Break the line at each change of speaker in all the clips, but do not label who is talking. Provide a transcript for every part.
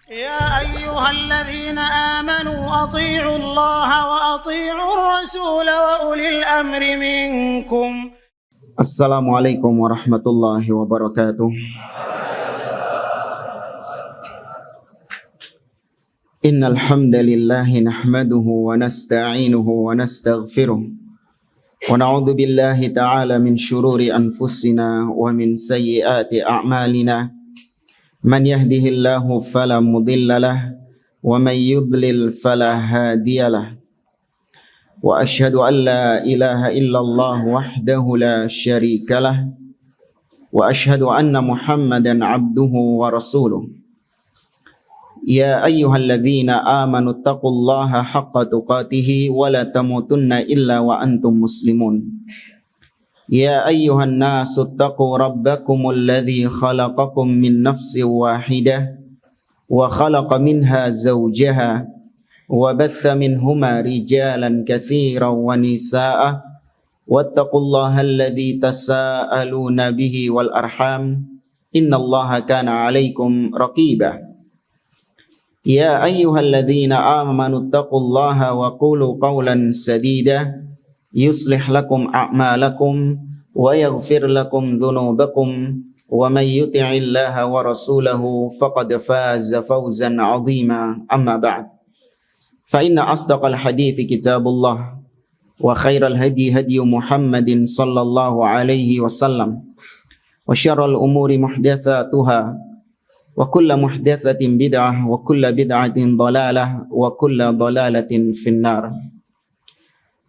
يا أيها الذين آمنوا أطيعوا الله وأطيعوا الرسول وأولي الأمر منكم.
Assalamualaikum warahmatullahi wabarakatuh. Innal hamdalillah nahmaduhu wa nasta'inuhu wa nastaghfiruh wa na'udzu billahi ta'ala min shururi anfusina wa min sayyiati a'malina. Man yahdihillahu fala mudilla lahu wa man yudlil fala hadiyalah. Wa asyhadu an la ilaha illallah wahdahu la syarika lah wa asyhadu anna Muhammadan abduhu wa rasuluh. Ya ayyuhalladzina amanu taqullaha haqqa tuqatih wa la tamutunna illa wa antum muslimun. Ya ayyuhan nasu taqu rabbakumul ladzi khalaqakum min nafsin wahidah wa khalaqa minha zawjaha wa batha minhuma rijalan katsiran wa nisaa'a wattaqullaha alladzi tasaaluna bihi wal arham innallaha kana 'alaikum raqiba. Ya ayyuhalladzina amanu taqullaha wa qulu qawlan sadida yuslih lakum a'malakum wa yaghfir lakum dhunubakum wa may yuti'illaha wa rasulahu faqad faza fawzan 'azima. Amma ba'd. Fa inna asdaqal hadithi kitabullah wa khairal hadi hadi Muhammadin sallallahu alaihi wasallam wa syarrul umuri muhdatsatuha wa kullu muhdatsatin bid'ah wa kullu bid'atin dhalalah wa kullu dhalalatin finnar.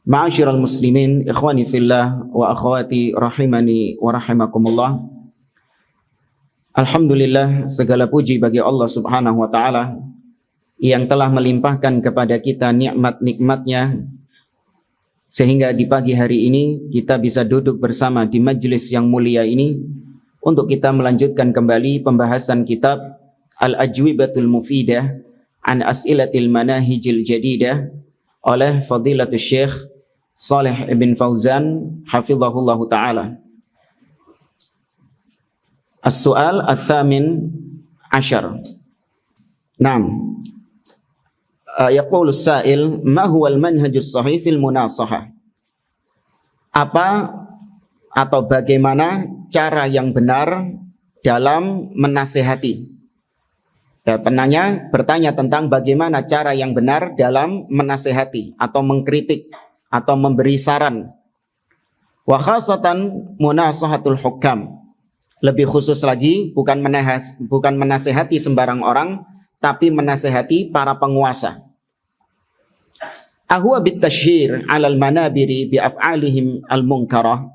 Ma'asyiral muslimin, ikhwani fillah wa akhwati rahimani wa rahimakumullah. Alhamdulillah, segala puji bagi Allah Subhanahu wa taala yang telah melimpahkan kepada kita nikmat-nikmatnya sehingga di pagi hari ini kita bisa duduk bersama di majelis yang mulia ini untuk kita melanjutkan kembali pembahasan kitab Al-Ajwibatul Mufidah an As'ilatil Manahijil Jadidah oleh Fadilatul Syekh Shalih ibn Fauzan hafizahullahu ta'ala. As-su'al ats-tsamin asyar. Naam. Yaqulu as-sa'il, ma huwa al-manhajus sahih fil munasahah? Apa atau bagaimana cara yang benar dalam menasehati? Penanya bertanya tentang bagaimana cara yang benar dalam menasehati atau mengkritik atau memberi saran. Wa khasatan munasahatul hukam. Lebih khusus lagi bukan menasehati sembarang orang, tapi menasehati para penguasa. Ahwa bitashyir 'alal manabiri bi af'alihim al-munkarah.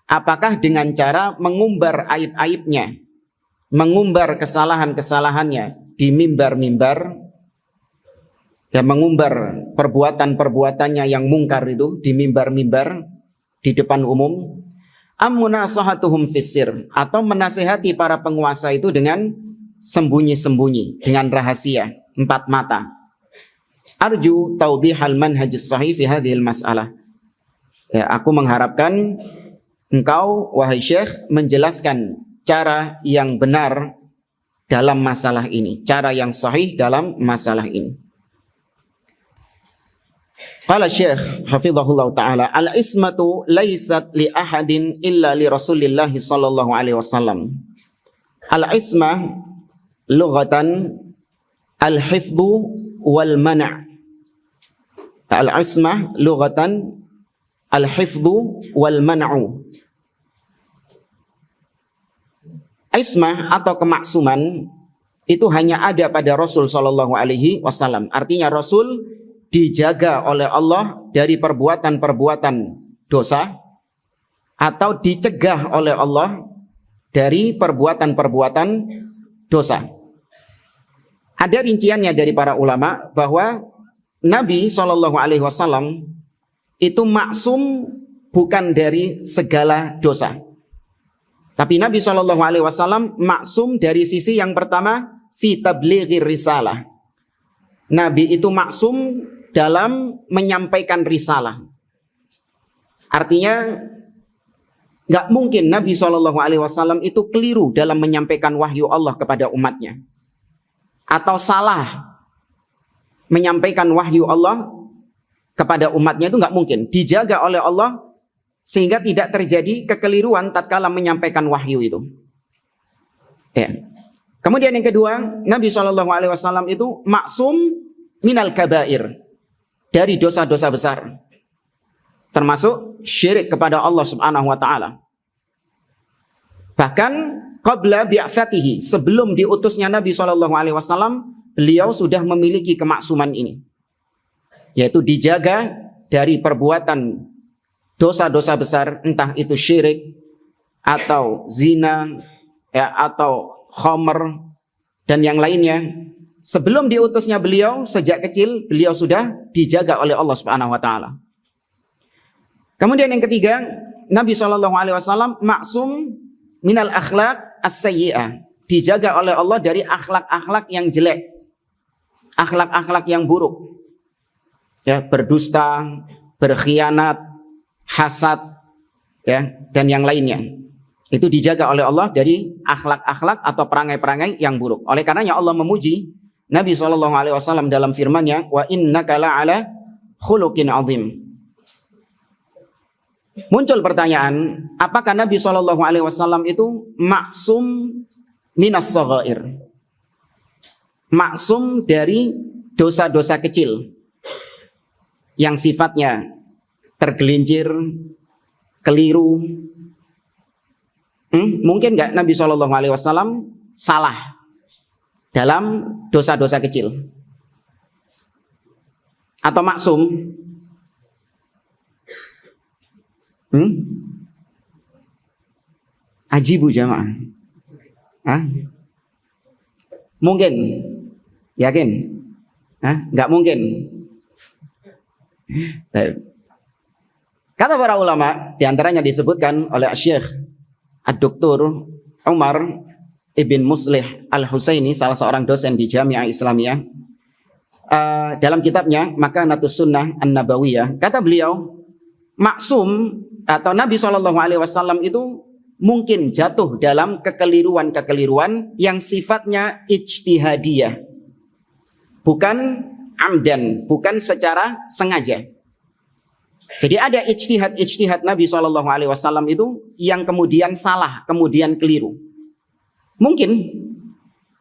Apakah dengan cara mengumbar aib-aibnya, mengumbar kesalahan-kesalahannya di mimbar-mimbar, ya, mengumbar perbuatan-perbuatannya yang mungkar itu di mimbar-mimbar di depan umum, am munasahatuhum fissir, atau menasehati para penguasa itu dengan sembunyi-sembunyi, dengan rahasia, empat mata. Arju taudihal manhajis sahih fi hadhil mas'alah. Ya, aku mengharapkan engkau wahai Syekh menjelaskan cara yang benar dalam masalah ini, cara yang sahih dalam masalah ini. Qala Syekh hafizahullah ta'ala, al-ismatu laysat li ahadin illa li Rasulillah sallallahu alaihi wasallam. Al-ismah lughatan al-hifdhu wal man'. Al-ismah lughatan al-hifdhu wal man'u. Ismah atau kemaksuman itu hanya ada pada Rasul sallallahu alaihi wasallam. Artinya Rasul dijaga oleh Allah dari perbuatan-perbuatan dosa atau dicegah oleh Allah dari perbuatan-perbuatan dosa. Ada rinciannya dari para ulama bahwa Nabi sallallahu alaihi wasallam itu maksum bukan dari segala dosa. Tapi Nabi sallallahu alaihi wasallam maksum dari sisi yang pertama, fi tablighir risalah. Nabi itu maksum dalam menyampaikan risalah. Artinya nggak mungkin Nabi SAW itu keliru dalam menyampaikan wahyu Allah kepada umatnya. atau salah menyampaikan wahyu Allah kepada umatnya itu nggak mungkin. Dijaga oleh Allah sehingga tidak terjadi kekeliruan tatkala menyampaikan wahyu itu. Ya. Kemudian yang kedua, Nabi SAW itu maksum minal kabair, dari dosa-dosa besar, termasuk syirik kepada Allah Subhanahu wa taala. Bahkan qabla bi'atsatihi, sebelum diutusnya Nabi SAW, beliau sudah memiliki kemaksuman ini, yaitu dijaga dari perbuatan dosa-dosa besar, entah itu syirik atau zina, ya, atau khamr dan yang lainnya. Sebelum diutusnya beliau, sejak kecil beliau sudah dijaga oleh Allah Subhanahu wa taala. Kemudian yang ketiga, Nabi SAW maksum minal akhlaq as-sayyi'ah, dijaga oleh Allah dari akhlak-akhlak yang jelek, akhlak-akhlak yang buruk. Ya, berdusta, berkhianat, hasad, ya, dan yang lainnya. Itu dijaga oleh Allah dari akhlak-akhlak atau perangai-perangai yang buruk. Oleh karenanya Allah memuji Nabi SAW dalam firman-Nya, wa innaka la'ala khuluqin azim. Muncul pertanyaan, apakah Nabi SAW itu maksum minas shaghair, maksum dari dosa-dosa kecil yang sifatnya tergelincir, keliru? Mungkin nggak Nabi SAW salah dalam dosa-dosa kecil atau maksum? Ajibu jamaah. Mungkin? Yakin? Nggak mungkin. Kata para ulama, diantaranya disebutkan oleh Syekh Ad-Doktor Umar Ibn Muslih Al-Husaini, salah seorang dosen di Jami'ah Islamiyah, dalam kitabnya Makanatus Sunnah An-Nabawiyah, kata beliau, maksum atau Nabi SAW itu mungkin jatuh dalam kekeliruan-kekeliruan yang sifatnya ijtihadiyah, bukan amdan, bukan secara sengaja. Jadi ada ijtihad Nabi SAW itu yang kemudian salah, kemudian keliru. Mungkin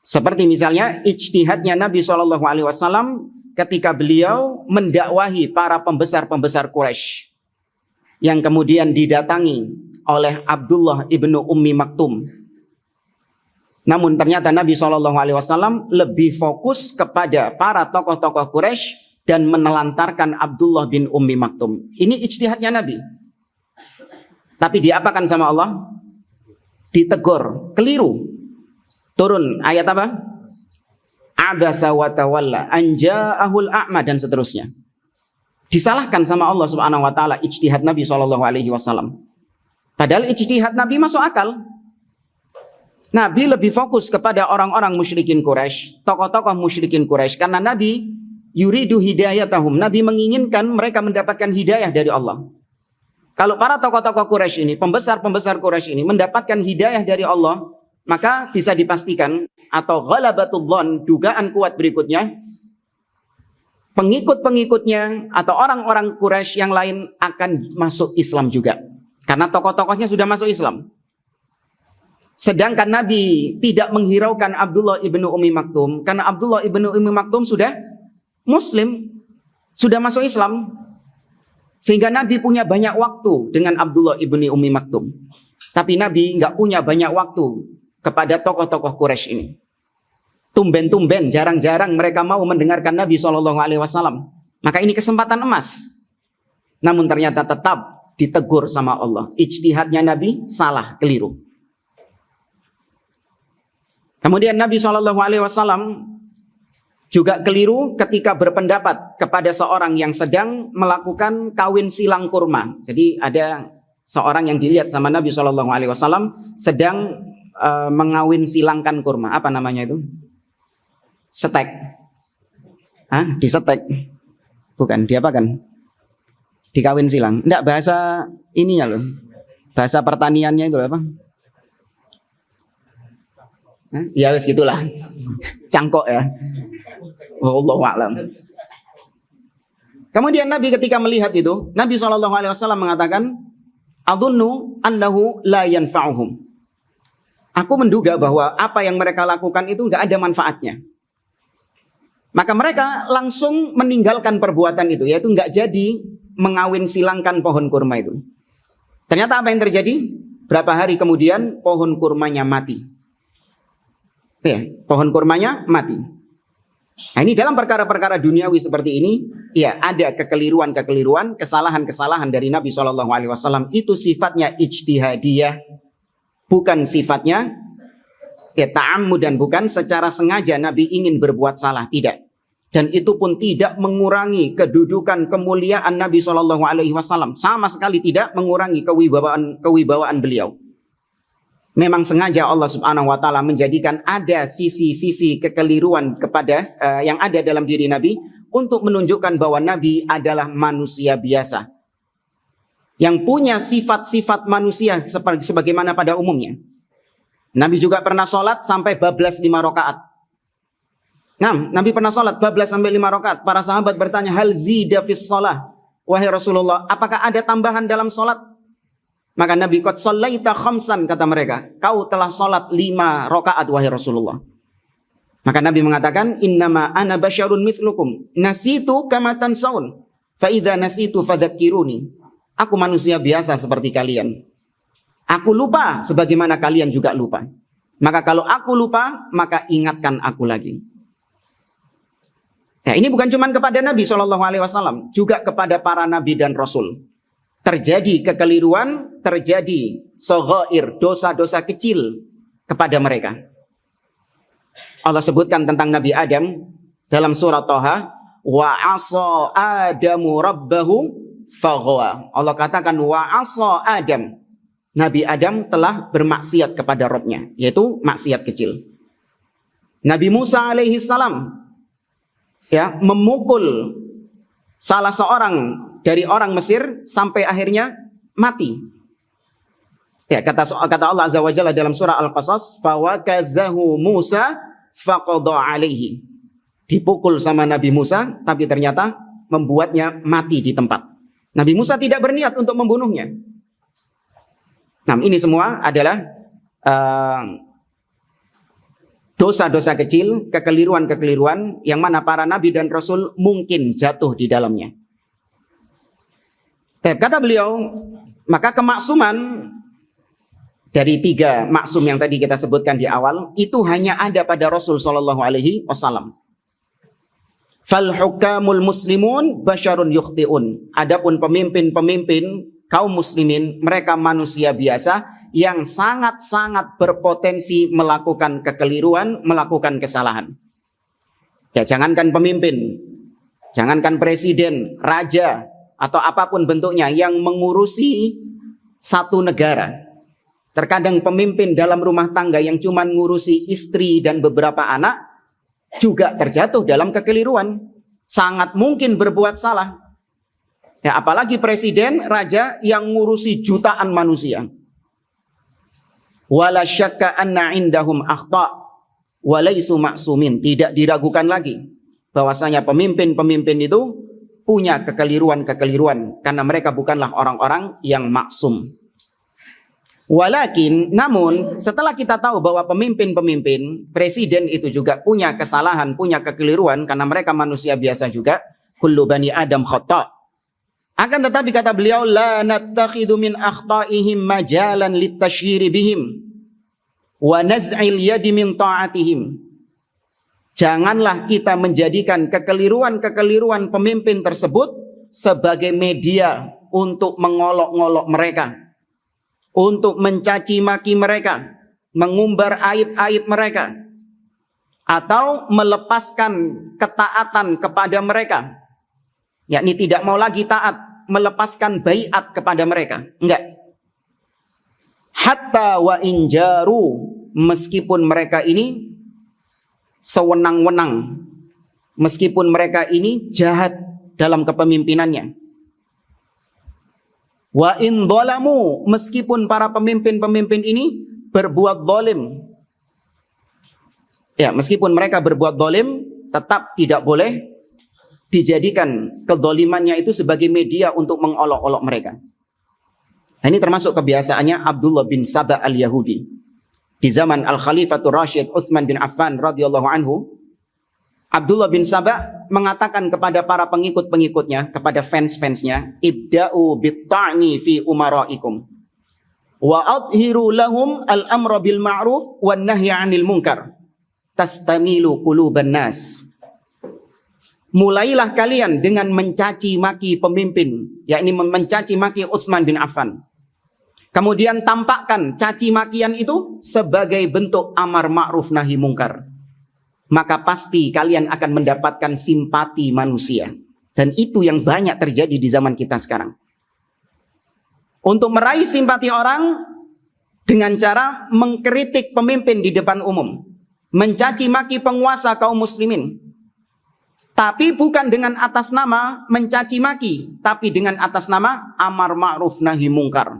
seperti misalnya ijtihadnya Nabi SAW ketika beliau mendakwahi para pembesar-pembesar Quraisy yang kemudian didatangi oleh Abdullah ibnu Ummi Maktum. Namun ternyata Nabi SAW lebih fokus kepada para tokoh-tokoh Quraisy dan menelantarkan Abdullah bin Ummi Maktum. Ini ijtihadnya Nabi. Tapi diapakan sama Allah? Ditegur, keliru. Turun ayat apa? Abasa wa tawalla an ja'ahul a'ma dan seterusnya. Disalahkan sama Allah Subhanahu wa taala ijtihad Nabi SAW. Padahal ijtihad Nabi masuk akal. Nabi lebih fokus kepada orang-orang musyrikin Quraisy, tokoh-tokoh musyrikin Quraisy, karena Nabi yuridu hidayatahum. Nabi menginginkan mereka mendapatkan hidayah dari Allah. Kalau para tokoh-tokoh Quraisy ini, pembesar-pembesar Quraisy ini mendapatkan hidayah dari Allah, maka bisa dipastikan atau ghalabatul dhon, dugaan kuat berikutnya, pengikut-pengikutnya atau orang-orang Quraisy yang lain akan masuk Islam juga. Karena tokoh-tokohnya sudah masuk Islam. Sedangkan Nabi tidak menghiraukan Abdullah ibnu Ummi Maktum, karena Abdullah ibnu Ummi Maktum sudah Muslim, sudah masuk Islam. Sehingga Nabi punya banyak waktu dengan Abdullah ibnu Ummi Maktum. Tapi Nabi nggak punya banyak waktu kepada tokoh-tokoh Quraisy ini. Tumben-tumben, jarang-jarang mereka mau mendengarkan Nabi SAW. Maka ini kesempatan emas. Namun ternyata tetap ditegur sama Allah. Ijtihadnya Nabi salah, keliru. Kemudian Nabi SAW juga keliru ketika berpendapat kepada seorang yang sedang melakukan kawin silang kurma. Jadi ada seorang yang dilihat sama Nabi SAW sedang mengawin silangkan kurma. Apa namanya itu? Setek. Disetek. Bukan, diapakan? Dikawin silang. Enggak, bahasa ininya loh. Bahasa pertaniannya itu apa? Ya wis gitulah. Cangkok ya. Wallahu a'lam. Kemudian Nabi ketika melihat itu, Nabi SAW mengatakan, "Adunnu annahu la yanfa'uhum." Aku menduga bahwa apa yang mereka lakukan itu nggak ada manfaatnya. Maka mereka langsung meninggalkan perbuatan itu, yaitu nggak jadi mengawin silangkan pohon kurma itu. Ternyata apa yang terjadi? Berapa hari kemudian pohon kurmanya mati. Ya, pohon kurmanya mati. Nah, ini dalam perkara-perkara duniawi seperti ini, ya ada kekeliruan-kekeliruan, kesalahan-kesalahan dari Nabi SAW. Itu sifatnya ijtihadiyah, bukan sifatnya ta'ammud, dan bukan secara sengaja Nabi ingin berbuat salah, tidak. Dan itu pun tidak mengurangi kedudukan kemuliaan Nabi SAW. Sama sekali tidak mengurangi kewibawaan beliau. Memang sengaja Allah Subhanahu wa taala menjadikan ada sisi-sisi kekeliruan kepada yang ada dalam diri Nabi untuk menunjukkan bahwa Nabi adalah manusia biasa yang punya sifat-sifat manusia sebagaimana pada umumnya. Nabi juga pernah sholat sampai bablas 5 rakaat. Nah, Nabi pernah sholat bablas sampai 5 rakaat. Para sahabat bertanya, hal zida fis sholah, wahai Rasulullah, apakah ada tambahan dalam sholat? Maka Nabi, qad shallaita khamsan, kata mereka, kau telah sholat 5 rakaat wahai Rasulullah. Maka Nabi mengatakan, innama ana basyarun mithlukum, nasitu kama tansaun, fa idza nasitu fadzakkiruni. Aku manusia biasa seperti kalian. Aku lupa sebagaimana kalian juga lupa. Maka kalau aku lupa, maka ingatkan aku lagi. Nah, ini bukan cuma kepada Nabi SAW, juga kepada para nabi dan rasul. Terjadi kekeliruan, terjadi shaghair, dosa-dosa kecil kepada mereka. Allah sebutkan tentang Nabi Adam dalam surat Thaha, wa asa Adamu rabbahu faghawa. Allah katakan wa asa Adam. Nabi Adam telah bermaksiat kepada Rabb-nya, yaitu maksiat kecil. Nabi Musa alaihi salam ya memukul salah seorang dari orang Mesir sampai akhirnya mati. Ya, kata Allah Azza wa Jalla dalam surah Al-Qasas, fawakazahu Musa faqada alaihi. Dipukul sama Nabi Musa, tapi ternyata membuatnya mati di tempat. Nabi Musa tidak berniat untuk membunuhnya. Nah, ini semua adalah dosa-dosa kecil, kekeliruan-kekeliruan yang mana para nabi dan rasul mungkin jatuh di dalamnya. Kata beliau, maka kemaksuman dari 3 maksum yang tadi kita sebutkan di awal itu hanya ada pada Rasul sallallahu alaihi wasallam. Fal hukamul muslimun basyarun yukhtiun. Adapun pemimpin-pemimpin kaum muslimin, mereka manusia biasa yang sangat-sangat berpotensi melakukan kekeliruan, melakukan kesalahan. Ya, jangankan pemimpin, jangankan presiden, raja, atau apapun bentuknya yang mengurusi satu negara. Terkadang pemimpin dalam rumah tangga yang cuma ngurusi istri dan beberapa anak juga terjatuh dalam kekeliruan. Sangat mungkin berbuat salah. Ya, apalagi presiden, raja yang ngurusi jutaan manusia. Wala syakka anna indahum akhta wa laisu ma'sumin. Tidak diragukan lagi bahwasanya pemimpin-pemimpin itu punya kekeliruan-kekeliruan karena mereka bukanlah orang-orang yang maksum. Walakin, namun setelah kita tahu bahwa pemimpin-pemimpin, presiden itu juga punya kesalahan, punya kekeliruan karena mereka manusia biasa juga, kullu bani Adam khata'. Akan tetapi kata beliau, la nattakhidhu min akhta'ihim majalan litashyiri bihim wa naz'il yadi min ta'atihim. Janganlah kita menjadikan kekeliruan-kekeliruan pemimpin tersebut sebagai media untuk mengolok-ngolok mereka, untuk mencaci maki mereka, mengumbar aib-aib mereka, atau melepaskan ketaatan kepada mereka. Yakni tidak mau lagi taat, melepaskan baiat kepada mereka. Enggak. Hatta wa injaru, meskipun mereka ini sewenang-wenang, meskipun mereka ini jahat dalam kepemimpinannya. Wa in dhalamu, meskipun para pemimpin-pemimpin ini berbuat zalim. Ya, meskipun mereka berbuat zalim, tetap tidak boleh dijadikan kezalimannya itu sebagai media untuk mengolok-olok mereka. Nah, ini termasuk kebiasaannya Abdullah bin Saba al-Yahudi. Di zaman Al-Khalifatul Rashid Utsman bin Affan radhiyallahu anhu, Abdullah bin Saba mengatakan kepada para pengikut-pengikutnya, kepada fans-fansnya, ibda'u bit-ta'ni fi umaraikum wa adhiru lahum al-amra bil ma'ruf wan nahyi 'anil munkar tastamilu quluban nas. Mulailah kalian dengan mencaci maki pemimpin, yakni mencaci maki Utsman bin Affan. Kemudian tampakkan caci makian itu sebagai bentuk amar ma'ruf nahi mungkar. Maka pasti kalian akan mendapatkan simpati manusia. Dan itu yang banyak terjadi di zaman kita sekarang. Untuk meraih simpati orang dengan cara mengkritik pemimpin di depan umum, mencaci maki penguasa kaum muslimin. Tapi bukan dengan atas nama mencaci maki, tapi dengan atas nama amar ma'ruf nahi mungkar.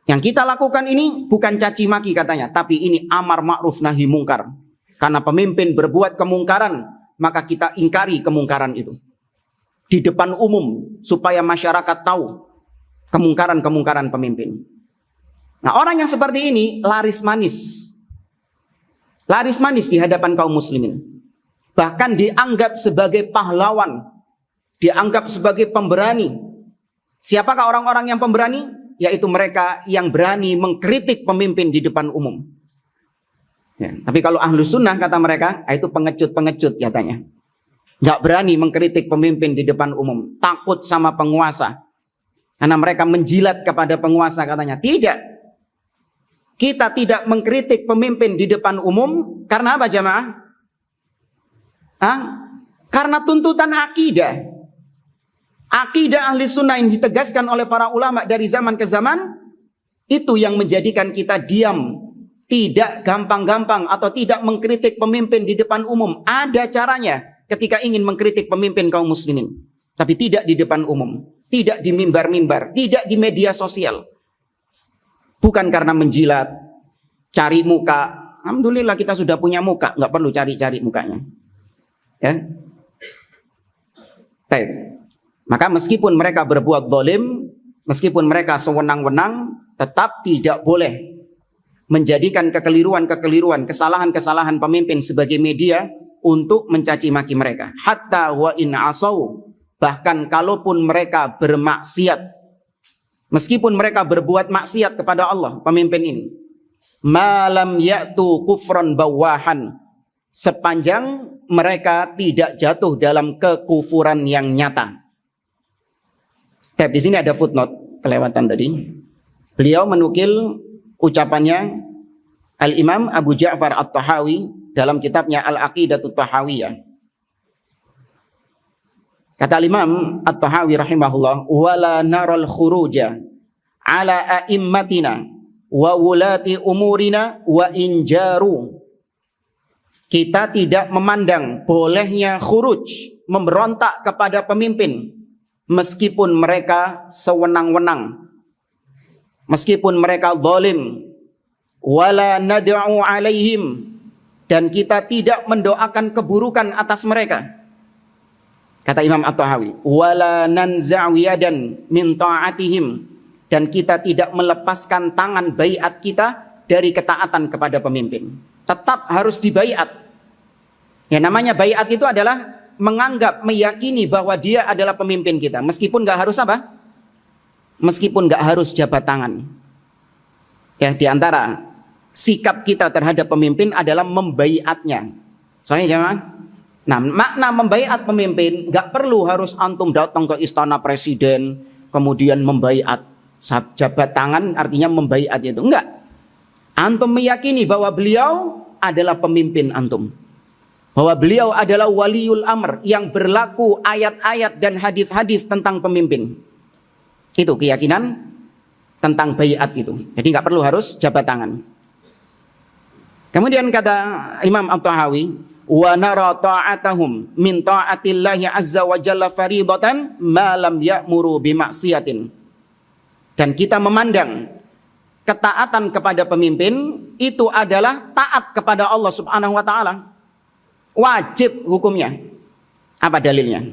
Yang kita lakukan ini bukan caci maki katanya, tapi ini amar ma'ruf nahi mungkar. Karena pemimpin berbuat kemungkaran, maka kita ingkari kemungkaran itu di depan umum supaya masyarakat tahu kemungkaran-kemungkaran pemimpin. Nah, orang yang seperti ini laris manis. Laris manis di hadapan kaum muslimin. Bahkan dianggap sebagai pahlawan, dianggap sebagai pemberani. Siapakah orang-orang yang pemberani? Yaitu mereka yang berani mengkritik pemimpin di depan umum. Ya, tapi kalau ahlu sunnah kata mereka, itu pengecut-pengecut katanya. Nggak berani mengkritik pemimpin di depan umum, takut sama penguasa. Karena mereka menjilat kepada penguasa katanya. Tidak. Kita tidak mengkritik pemimpin di depan umum karena apa jamaah? Karena tuntutan akidah. Akidah ahli sunnah yang ditegaskan oleh para ulama dari zaman ke zaman, itu yang menjadikan kita diam, tidak gampang-gampang atau tidak mengkritik pemimpin di depan umum. Ada caranya ketika ingin mengkritik pemimpin kaum muslimin, tapi tidak di depan umum, tidak di mimbar-mimbar, tidak di media sosial. Bukan karena menjilat, cari muka. Alhamdulillah kita sudah punya muka, nggak perlu cari-cari mukanya. Ya. Baik. Maka meskipun mereka berbuat zalim, meskipun mereka sewenang-wenang, tetap tidak boleh menjadikan kekeliruan-kekeliruan, kesalahan-kesalahan pemimpin sebagai media untuk mencaci maki mereka. Hatta wa in asau, bahkan kalaupun mereka bermaksiat, meskipun mereka berbuat maksiat kepada Allah, pemimpin ini, malam ya'tu kufran bawahan, sepanjang mereka tidak jatuh dalam kekufuran yang nyata. Di sini ada footnote, kelewatan tadi. Beliau menukil ucapannya Al-Imam Abu Ja'far At-Tahawi dalam kitabnya Al-Aqidatut Tahawiyah. Kata Imam At-Tahawi rahimahullah, wala naral khuruja ala a'immatina wa wulati umurina wa injaru. Kita tidak memandang bolehnya khuruj, memberontak kepada pemimpin, meskipun mereka sewenang-wenang, meskipun mereka zalim. Wala nad'u alaihim, dan kita tidak mendoakan keburukan atas mereka. Kata Imam At-Tahawi, wala nanza'u yadan min ta'atihim, dan kita tidak melepaskan tangan baiat kita dari ketaatan kepada pemimpin. Tetap harus dibaiat. Ya, namanya baiat itu adalah menganggap, meyakini bahwa dia adalah pemimpin kita, meskipun nggak harus apa? Meskipun nggak harus jabat tangan. Ya, diantara sikap kita terhadap pemimpin adalah membaiatnya. Soalnya jangan. Nah, makna membaiat pemimpin nggak perlu harus antum datang ke istana presiden kemudian membaiat. Jabat tangan artinya membaiat itu enggak. Antum meyakini bahwa beliau adalah pemimpin antum. Bahwa beliau adalah waliul amr yang berlaku ayat-ayat dan hadis-hadis tentang pemimpin. Itu keyakinan tentang baiat itu. Jadi nggak perlu harus jabat tangan. Kemudian kata Imam At-Tahawi, wa nara ta'atahum min ta'atillahi azza wa jalla faridatan ma lam ya'muru bimaksiatin. Dan kita memandang ketaatan kepada pemimpin itu adalah taat kepada Allah Subhanahu wa taala. Wajib hukumnya. Apa dalilnya?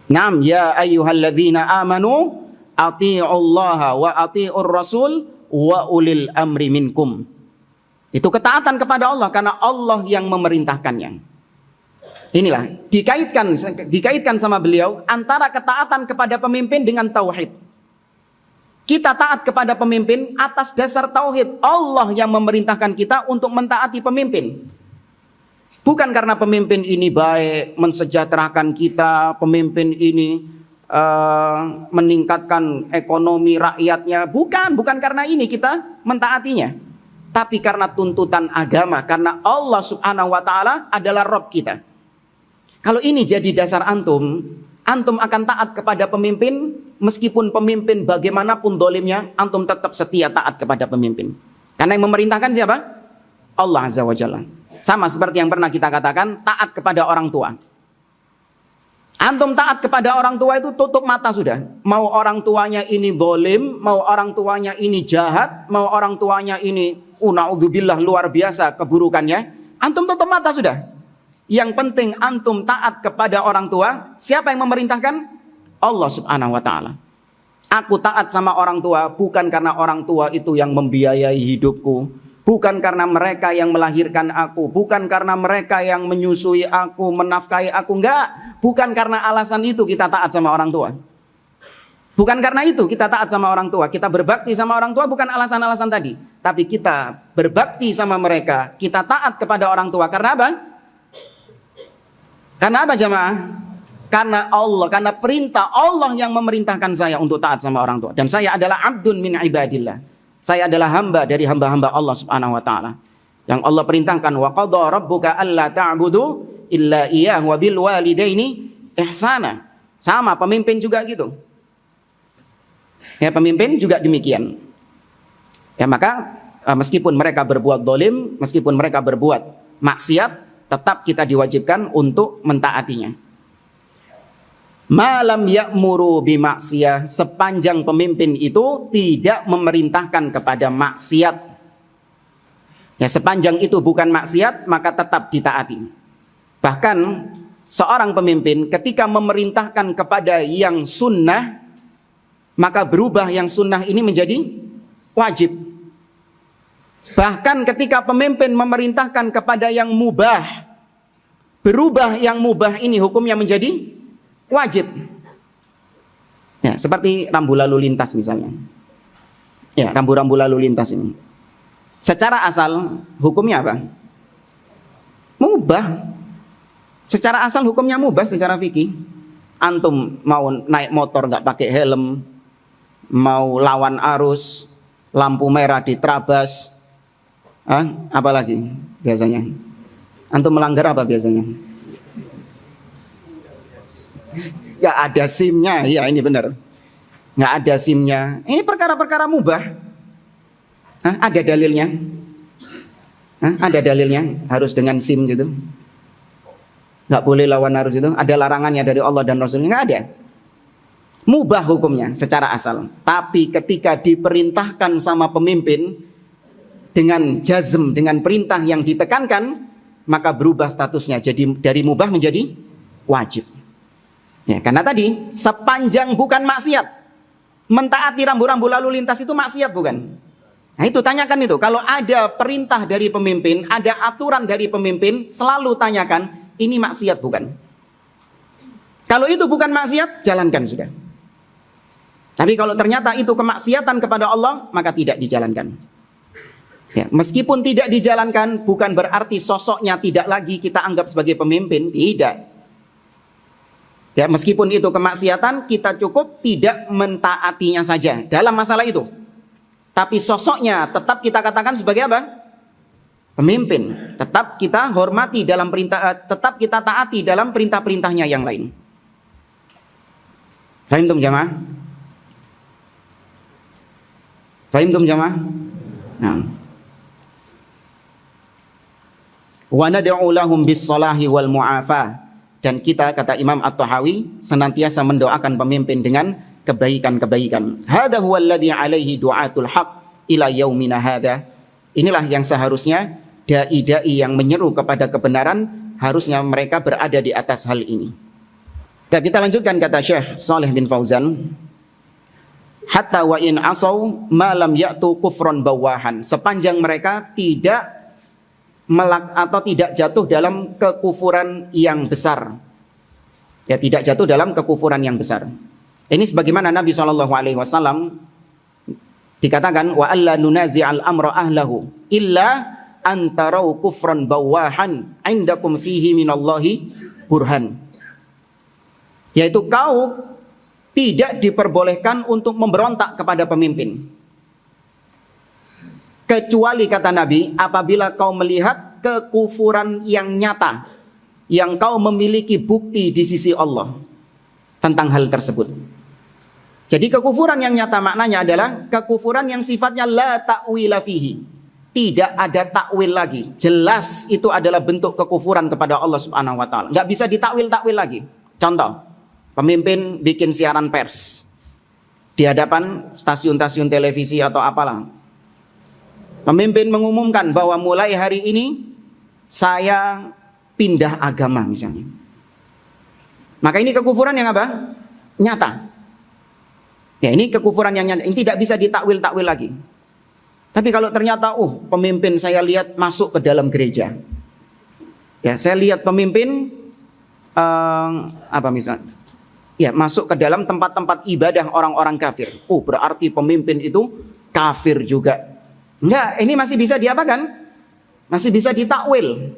Naam ya ayyuhalladzina amanu athi'ullaha wa athi'ur rasul wa ulil amri minkum. Itu ketaatan kepada Allah karena Allah yang memerintahkannya. Inilah dikaitkan sama beliau antara ketaatan kepada pemimpin dengan tauhid. Kita taat kepada pemimpin atas dasar tauhid. Allah yang memerintahkan kita untuk mentaati pemimpin. Bukan karena pemimpin ini baik, mensejahterakan kita, pemimpin ini meningkatkan ekonomi rakyatnya. Bukan karena ini kita mentaatinya. Tapi karena tuntutan agama, karena Allah Subhanahu wa taala adalah Rabb kita. Kalau ini jadi dasar antum akan taat kepada pemimpin, meskipun pemimpin bagaimanapun dolimnya, antum tetap setia taat kepada pemimpin. Karena yang memerintahkan siapa? Allah Azza wa Jalla. Sama seperti yang pernah kita katakan, taat kepada orang tua. Antum taat kepada orang tua itu tutup mata sudah. Mau orang tuanya ini dolim, mau orang tuanya ini jahat, mau orang tuanya ini na'udzubillah luar biasa keburukannya, antum tutup mata sudah. Yang penting antum taat kepada orang tua. Siapa yang memerintahkan? Allah Subhanahu wa taala. Aku taat sama orang tua bukan karena orang tua itu yang membiayai hidupku, bukan karena mereka yang melahirkan aku, bukan karena mereka yang menyusui aku, menafkahi aku, enggak. Bukan karena alasan itu kita taat sama orang tua. Bukan karena itu kita taat sama orang tua. Kita berbakti sama orang tua bukan alasan-alasan tadi. Tapi kita berbakti sama mereka, kita taat kepada orang tua. Karena apa? Karena apa jamaah? Karena Allah, karena perintah Allah yang memerintahkan saya untuk taat sama orang tua. Dan saya adalah abdun min ibadillah. Saya adalah hamba dari hamba-hamba Allah Subhanahu wa taala. Yang Allah perintahkan wa qadha rabbuka alla ta'budu illa iyyahu wa bil walidaini ihsana. Sama pemimpin juga gitu. Ya, pemimpin juga demikian. Ya, maka meskipun mereka berbuat dolim, meskipun mereka berbuat maksiat, tetap kita diwajibkan untuk mentaatinya. Malam ya'muru bimaksiyah, sepanjang pemimpin itu tidak memerintahkan kepada maksiat. Ya, sepanjang itu bukan maksiat, maka tetap ditaati. Bahkan seorang pemimpin ketika memerintahkan kepada yang sunnah, maka berubah yang sunnah ini menjadi wajib. Bahkan ketika pemimpin memerintahkan kepada yang mubah, berubah yang mubah ini hukumnya menjadi wajib. Ya, seperti rambu lalu lintas misalnya. Ya, rambu-rambu lalu lintas ini. Secara asal hukumnya apa? Mubah. Secara asal hukumnya mubah secara fikih. Antum mau naik motor nggak pakai helm, mau lawan arus, lampu merah diterabas, apa lagi biasanya? Antum melanggar apa biasanya? Ya ada SIM-nya, ya ini benar. Nggak ada SIM-nya. Ini perkara-perkara mubah. Ada dalilnya. Ada dalilnya, harus dengan SIM gitu. Nggak boleh lawan arus itu. Ada larangannya dari Allah dan Rasulnya, nggak ada. Mubah hukumnya secara asal. Tapi ketika diperintahkan sama pemimpin dengan jazm, dengan perintah yang ditekankan, maka berubah statusnya. Jadi dari mubah menjadi wajib. Ya, karena tadi sepanjang bukan maksiat. Mentaati rambu-rambu lalu lintas itu maksiat bukan? Nah itu tanyakan itu. Kalau ada perintah dari pemimpin, ada aturan dari pemimpin, selalu tanyakan, ini maksiat bukan? Kalau itu bukan maksiat, jalankan sudah. Tapi kalau ternyata itu kemaksiatan kepada Allah, maka tidak dijalankan. Ya, meskipun tidak dijalankan, bukan berarti sosoknya tidak lagi kita anggap sebagai pemimpin. Tidak. Ya, meskipun itu kemaksiatan, kita cukup tidak mentaatinya saja dalam masalah itu. Tapi sosoknya tetap kita katakan sebagai apa? Pemimpin. Tetap kita hormati dalam perintah, tetap kita taati dalam perintah-perintahnya yang lain. Fahim tum jamaah? Fahim tum jamaah? Nah. Wa nad'u lahum bis-salahi wal mu'afah. Dan kita, kata Imam At-Tahawi, senantiasa mendoakan pemimpin dengan kebaikan-kebaikan. Hadza huwa alladhi alaihi du'atul haq. ila yaumina hadza. Inilah yang seharusnya dai-dai yang menyeru kepada kebenaran, harusnya mereka berada di atas hal ini. Dan kita lanjutkan kata Syekh Shalih bin Fauzan, hatta wa in asau ma lam ya'tu kufron bawahan, sepanjang mereka tidak atau tidak jatuh dalam kekufuran yang besar. Ya, tidak jatuh dalam kekufuran yang besar. Ini sebagaimana Nabi SAW dikatakan wa alla nunazi'al amra ahlahu illa antarau kufran bawahan indakum fihi minallahi burhan. Yaitu kau tidak diperbolehkan untuk memberontak kepada pemimpin. Kecuali kata Nabi, apabila kau melihat kekufuran yang nyata, yang kau memiliki bukti di sisi Allah tentang hal tersebut. Jadi kekufuran yang nyata maknanya adalah kekufuran yang sifatnya la ta'wila fihi. Tidak ada takwil lagi. Jelas itu adalah bentuk kekufuran kepada Allah Subhanahu wa taala. Enggak bisa ditakwil-takwil lagi. Contoh, pemimpin bikin siaran pers di hadapan stasiun-stasiun televisi atau apalah. Pemimpin mengumumkan bahwa mulai hari ini saya pindah agama misalnya. Maka ini kekufuran yang apa? Nyata. Ya, ini kekufuran yang nyata. Ini tidak bisa ditakwil-takwil lagi. Tapi kalau ternyata pemimpin saya lihat masuk ke dalam gereja. Ya, saya lihat pemimpin misalnya? Ya, masuk ke dalam tempat-tempat ibadah orang-orang kafir. Berarti pemimpin itu kafir juga. Enggak, ini masih bisa diapakan? Masih bisa ditakwil.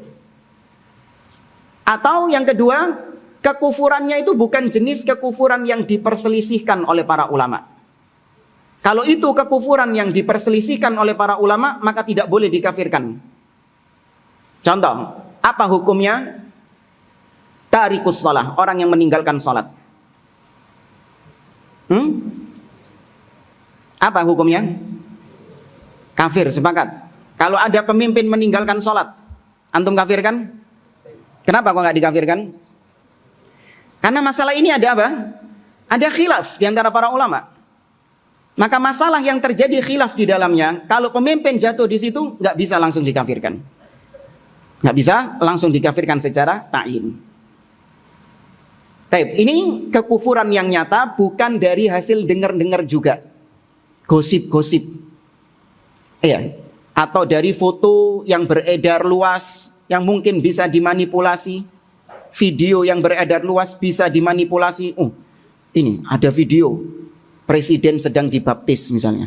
Atau yang kedua, kekufurannya itu bukan jenis kekufuran yang diperselisihkan oleh para ulama. Kalau itu kekufuran yang diperselisihkan oleh para ulama, maka tidak boleh dikafirkan. Contoh, apa hukumnya? Tarikus shalah, orang yang meninggalkan salat. Apa hukumnya? Kafir, sepakat. Kalau ada pemimpin meninggalkan salat, antum kafirkan? Kenapa kok nggak dikafirkan? Karena masalah ini ada apa? Ada khilaf di antara para ulama. Maka masalah yang terjadi khilaf di dalamnya, kalau pemimpin jatuh di situ, nggak bisa langsung dikafirkan. Nggak bisa langsung dikafirkan secara ta'yin. Ini kekufuran yang nyata, bukan dari hasil dengar-dengar juga. Gosip-gosip. Iya. Atau dari foto yang beredar luas, yang mungkin bisa dimanipulasi. Video yang beredar luas bisa dimanipulasi. Ini ada video presiden sedang dibaptis misalnya.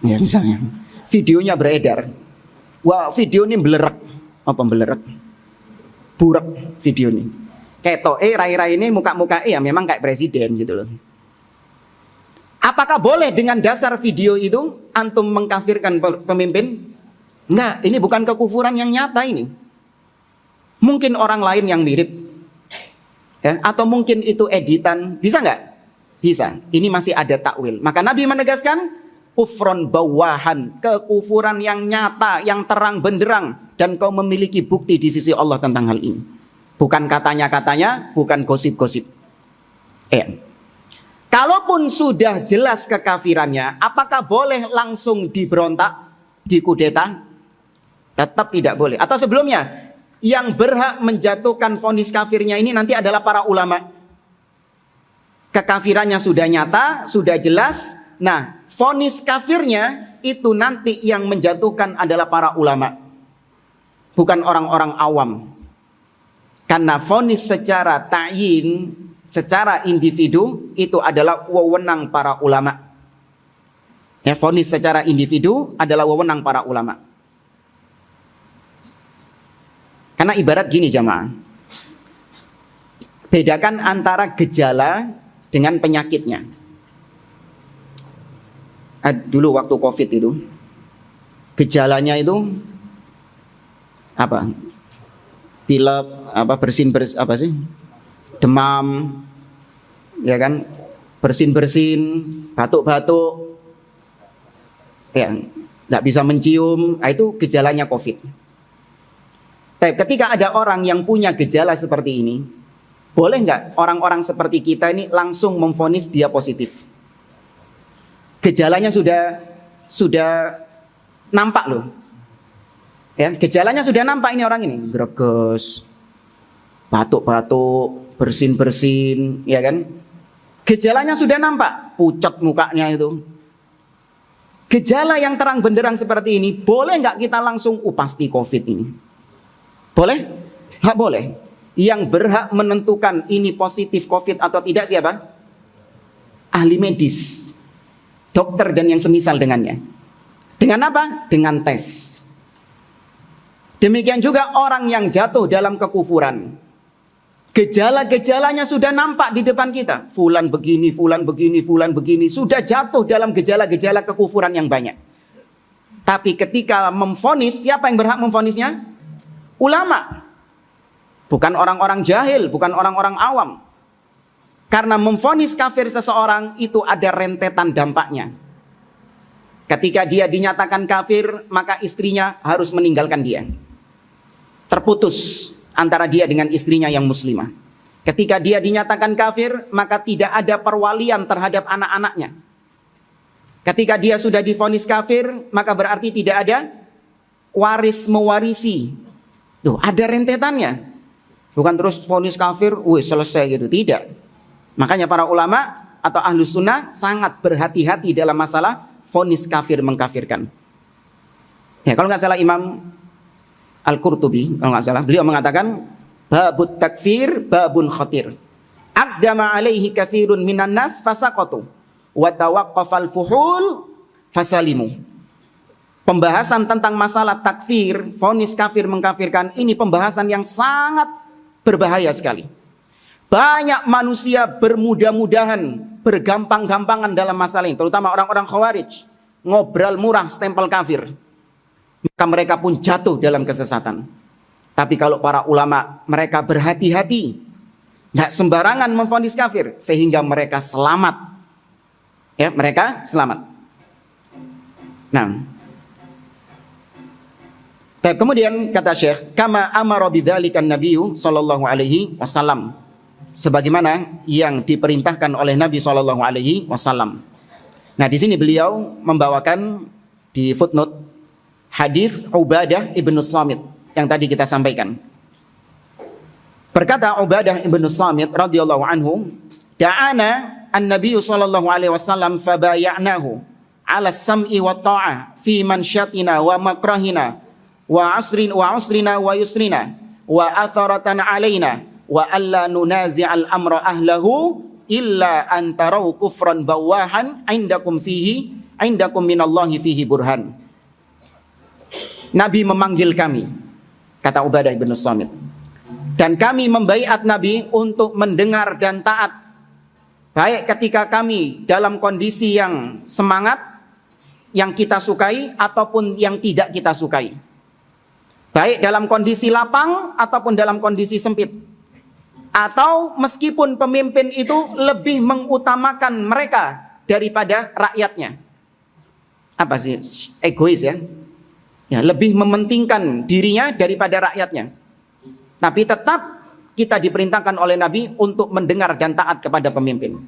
Ya, misalnya. Videonya beredar. Wah, video ini belerek. Apa belerek? Burak video ini. Ketok rai-rai ini muka-muka ya memang kayak presiden gitu loh. Apakah boleh dengan dasar video itu antum mengkafirkan pemimpin? Enggak, ini bukan kekufuran yang nyata ini. Mungkin orang lain yang mirip. Ya, atau mungkin itu editan. Bisa enggak? Bisa. Ini masih ada takwil. Maka Nabi menegaskan kufron bawahan, kekufuran yang nyata, yang terang benderang, dan kau memiliki bukti di sisi Allah tentang hal ini. Bukan katanya-katanya, bukan gosip-gosip. Kalaupun sudah jelas kekafirannya, apakah boleh langsung diberontak, dikudeta? Tetap tidak boleh. Atau sebelumnya, yang berhak menjatuhkan vonis kafirnya ini nanti adalah para ulama. Kekafirannya sudah nyata, sudah jelas. Nah, vonis kafirnya itu nanti yang menjatuhkan adalah para ulama, bukan orang-orang awam. Karena vonis secara ta'yin, secara individu itu adalah wewenang para ulama. Ya, vonis secara individu adalah wewenang para ulama. Karena ibarat gini jamaah, bedakan antara gejala dengan penyakitnya. Dulu waktu COVID itu, gejalanya itu apa? Pilek, bersin-bersin, demam, ya kan, bersin-bersin, batuk-batuk, ya, nggak bisa mencium, itu gejalanya COVID. Tapi ketika ada orang yang punya gejala seperti ini, boleh nggak orang-orang seperti kita ini langsung memvonis dia positif? Gejalanya sudah sudah nampak loh. Ya, gejalanya sudah nampak ini orang ini, greges, batuk-batuk, bersin-bersin, ya kan? Gejalanya sudah nampak, pucat mukanya itu. Gejala yang terang benderang seperti ini, boleh nggak kita langsung pasti COVID ini? Boleh? Nggak boleh. Yang berhak menentukan ini positif COVID atau tidak siapa? Ahli medis, dokter dan yang semisal dengannya. Dengan apa? Dengan tes. Demikian juga orang yang jatuh dalam kekufuran. Gejala-gejalanya sudah nampak di depan kita. Fulan begini, fulan begini, fulan begini. Sudah jatuh dalam gejala-gejala kekufuran yang banyak. Tapi ketika memvonis, siapa yang berhak memvonisnya? Ulama. Bukan orang-orang jahil, bukan orang-orang awam. Karena memvonis kafir seseorang itu ada rentetan dampaknya. Ketika dia dinyatakan kafir, maka istrinya harus meninggalkan dia. Terputus antara dia dengan istrinya yang muslimah. Ketika dia dinyatakan kafir, maka tidak ada perwalian terhadap anak-anaknya. Ketika dia sudah divonis kafir, maka berarti tidak ada waris mewarisi. Tuh, ada rentetannya. Bukan terus vonis kafir, selesai gitu. Tidak. Makanya para ulama atau ahlus sunnah sangat berhati-hati dalam masalah vonis kafir mengkafirkan. Ya, kalau nggak salah Imam Al-Qurtubi, kalau nggak salah, beliau mengatakan babut takfir babun khatir. Aqdama alaihi kathirun minan nas fasaqatu wa tawaqqafal fuhul fasalimu. Pembahasan tentang masalah takfir, vonis kafir mengkafirkan, ini pembahasan yang sangat berbahaya sekali. Banyak manusia bermudah-mudahan, bergampang-gampangan dalam masalah ini, terutama orang-orang Khawarij, ngobrol murah stempel kafir. Maka mereka pun jatuh dalam kesesatan. Tapi kalau para ulama, mereka berhati-hati, nggak sembarangan memvonis kafir, sehingga mereka selamat. Ya, mereka selamat. Nah, kemudian kata Syekh, kama amara bidzalika an-nabiyyu sallallahu alaihi wasallam, sebagaimana yang diperintahkan oleh Nabi sallallahu alaihi wasallam. Nah, di sini beliau membawakan di footnote hadis Ubadah ibnu Samit yang tadi kita sampaikan. Berkata Ubadah ibnu Samit radhiyallahu anhu, da'ana an-nabiy sallallahu alaihi wasallam fabaya'nahu 'ala as-sam'i wa ta'ah fi mansyatina wa makrahina wa asrina wa yusrina wa atharatan 'alaina wa alla nunazi'al amra ahlahu illa an tarau kufran bawahan indakum minallahi fihi burhan. Nabi memanggil kami, kata Ubadah bin Samit, dan kami membaiat Nabi untuk mendengar dan taat, baik ketika kami dalam kondisi yang semangat, yang kita sukai, ataupun yang tidak kita sukai, baik dalam kondisi lapang ataupun dalam kondisi sempit, atau meskipun pemimpin itu lebih mengutamakan mereka daripada rakyatnya. Apa sih? Egois ya. Ya, lebih mementingkan dirinya daripada rakyatnya. Tapi tetap kita diperintahkan oleh Nabi untuk mendengar dan taat kepada pemimpin.